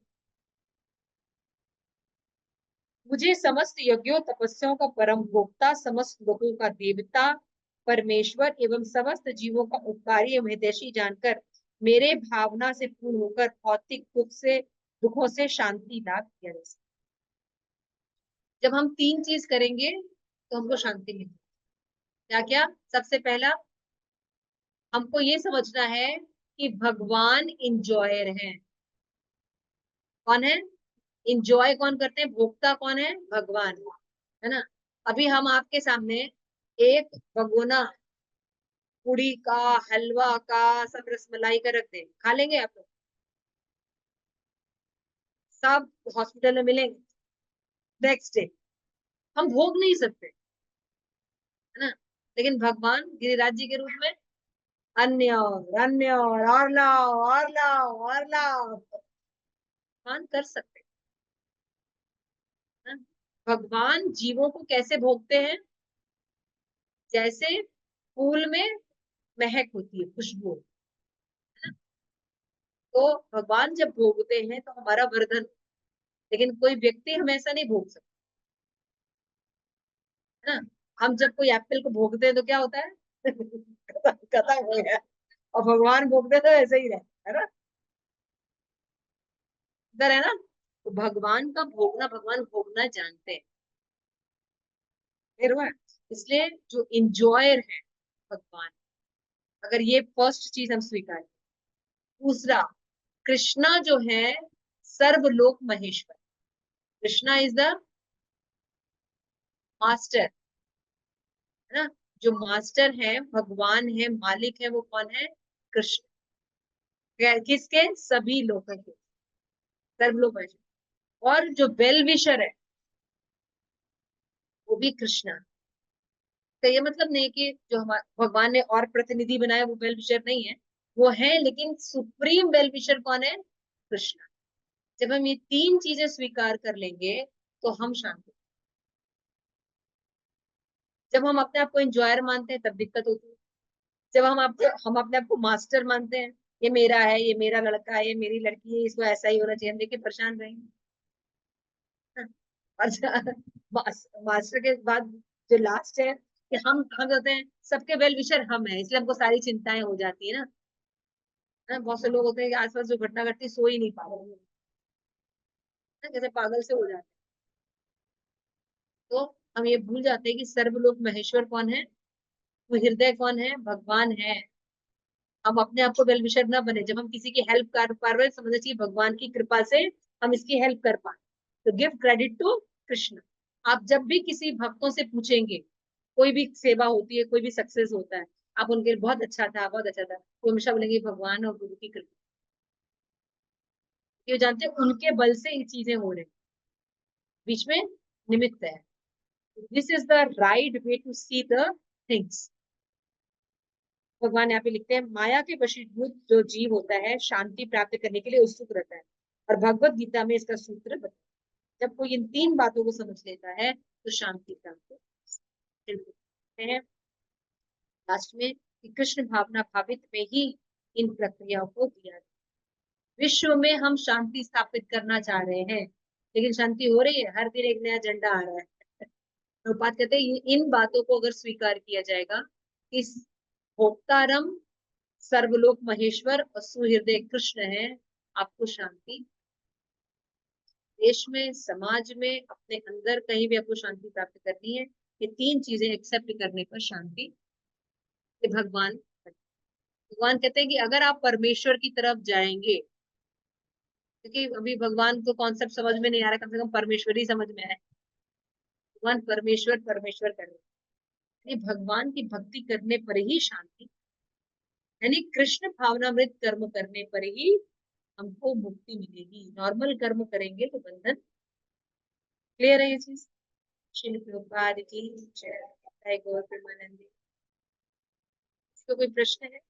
मुझे समस्त यज्ञों तपस्याओं का परम भोक्ता, समस्त लोगों का देवता, परमेश्वर एवं समस्त जीवों का उपकारी एवं हितैषी जानकर मेरे भावना से पूर्ण होकर भौतिक दुखों से शांति लाभ किया जा सकता। जब हम तीन चीज करेंगे तो हमको शांति मिलेगी। क्या क्या? सबसे पहला, हमको ये समझना है कि भगवान इंजॉयर है। कौन है इंजॉय? कौन करते हैं? भोक्ता कौन है? भगवान, है ना। अभी हम आपके सामने एक भगोना पूड़ी का, हलवा का, सब रसमलाई का रख दें, खा लेंगे आप लोग? सब हॉस्पिटल में मिलेंगे नेक्स्ट डे, हम भोग नहीं सकते, है ना। लेकिन भगवान गिरिराज जी के रूप में अन्य और लाओ और लाओ और लाओ, भगवान कर सकते हैं। भगवान जीवों को कैसे भोगते हैं? जैसे फूल में महक होती है, खुशबू, तो भगवान जब भोगते हैं तो हमारा वर्धन, लेकिन कोई व्यक्ति हम ऐसा नहीं भोग सकता, है ना। हम जब कोई एप्पल को भोगते हैं तो क्या होता है? खत्म हो गया। और भगवान भोगते तो ऐसे ही रहता है ना, इधर है ना। तो भगवान का भोगना, भगवान भोगना जानते हैं। फिर हुआ, इसलिए जो इंजॉयर है भगवान, अगर ये फर्स्ट चीज हम स्वीकार करें। दूसरा, कृष्णा जो है सर्वलोक महेश्वर, कृष्णा इज द मास्टर, है ना। जो मास्टर है, भगवान है, मालिक है, वो कौन है? कृष्ण। किसके? सभी लोगों के, सर्वलोक महेश्वर। और जो वेल विशर है वो भी कृष्णा। तो ये मतलब नहीं कि जो हमारे भगवान ने और प्रतिनिधि बनाया वो वेल विशर नहीं है, वो है, लेकिन सुप्रीम वेल विशर कौन है? कृष्णा। जब हम ये तीन चीजें स्वीकार कर लेंगे तो हम शांत। जब हम अपने आप को एंजॉयर मानते हैं तब दिक्कत होती है। जब हम अपने आप को मास्टर मानते हैं, ये मेरा है, ये मेरा लड़का है, ये मेरी लड़की है, इसको ऐसा ही होना चाहिए, हम देखिए परेशान रहेंगे। और मास्टर के बाद जो लास्ट है कि हम होते हैं सबके वेल विशर हम है, इसलिए हमको सारी चिंताएं हो जाती है ना। बहुत से लोग होते हैं कि आसपास जो घटना घटती सो ही नहीं पा रहे हैं, जैसे पागल से हो जाते हैं। तो हम ये भूल जाते हैं कि सर्वलोक महेश्वर कौन है, वो हृदय कौन है? भगवान है। हम अपने आप को वेल विशर ना बने। जब हम किसी की हेल्प कर पा रहे हैं, समझना चाहिए भगवान की कृपा से हम इसकी हेल्प कर पाए। तो गिव क्रेडिट टू कृष्ण। आप जब भी किसी भक्तों से पूछेंगे, कोई भी सेवा होती है, कोई भी सक्सेस होता है, आप उनके लिए बहुत अच्छा था, बहुत अच्छा था, वो हमेशा बोलेंगे भगवान और गुरु की कृपा। ये जानते हैं उनके बल से ये चीजें हो रही, बीच में निमित्त है। This is the right way to see the things. भगवान यहाँ पे लिखते हैं, माया के वशीभूत जो जीव होता है शांति प्राप्त करने के लिए उत्सुक रहता है, और भगवत गीता में इसका सूत्र बताया। जब कोई इन तीन बातों को समझ लेता है तो शांति प्राप्त है। लास्ट में कि कृष्ण भावना भावित में ही इन प्रक्रियाओं को दिया है। विश्व में हम शांति स्थापित करना चाह रहे हैं, लेकिन शांति हो रही है? हर दिन एक नया झंडा आ रहा है। प्रभुपाद कहते हैं इन बातों को अगर स्वीकार किया जाएगा, इस भोक्तारम सर्वलोक महेश्वर और सुहृदय कृष्ण है, आपको शांति, देश में, समाज में, अपने अंदर कहीं भी आपको शांति प्राप्त करनी है, ये तीन चीजें एक्सेप्ट करने पर शांति भगवान। भगवान कहते हैं कि अगर आप परमेश्वर की तरफ जाएंगे, क्योंकि अभी भगवान को कॉन्सेप्ट समझ में नहीं आ रहा, कम से कम परमेश्वर ही समझ में आए। भगवान परमेश्वर परमेश्वर कर रहे हैं, भगवान की भक्ति करने पर ही शांति, यानी कृष्ण भावनामृत कर्म करने पर ही हमको मुक्ति मिलेगी। नॉर्मल कर्म करेंगे तो बंधन। क्लियर है ये चीज? श्रील प्रभुपाद की जय। गौर प्रेमानंदी। इसका कोई प्रश्न है?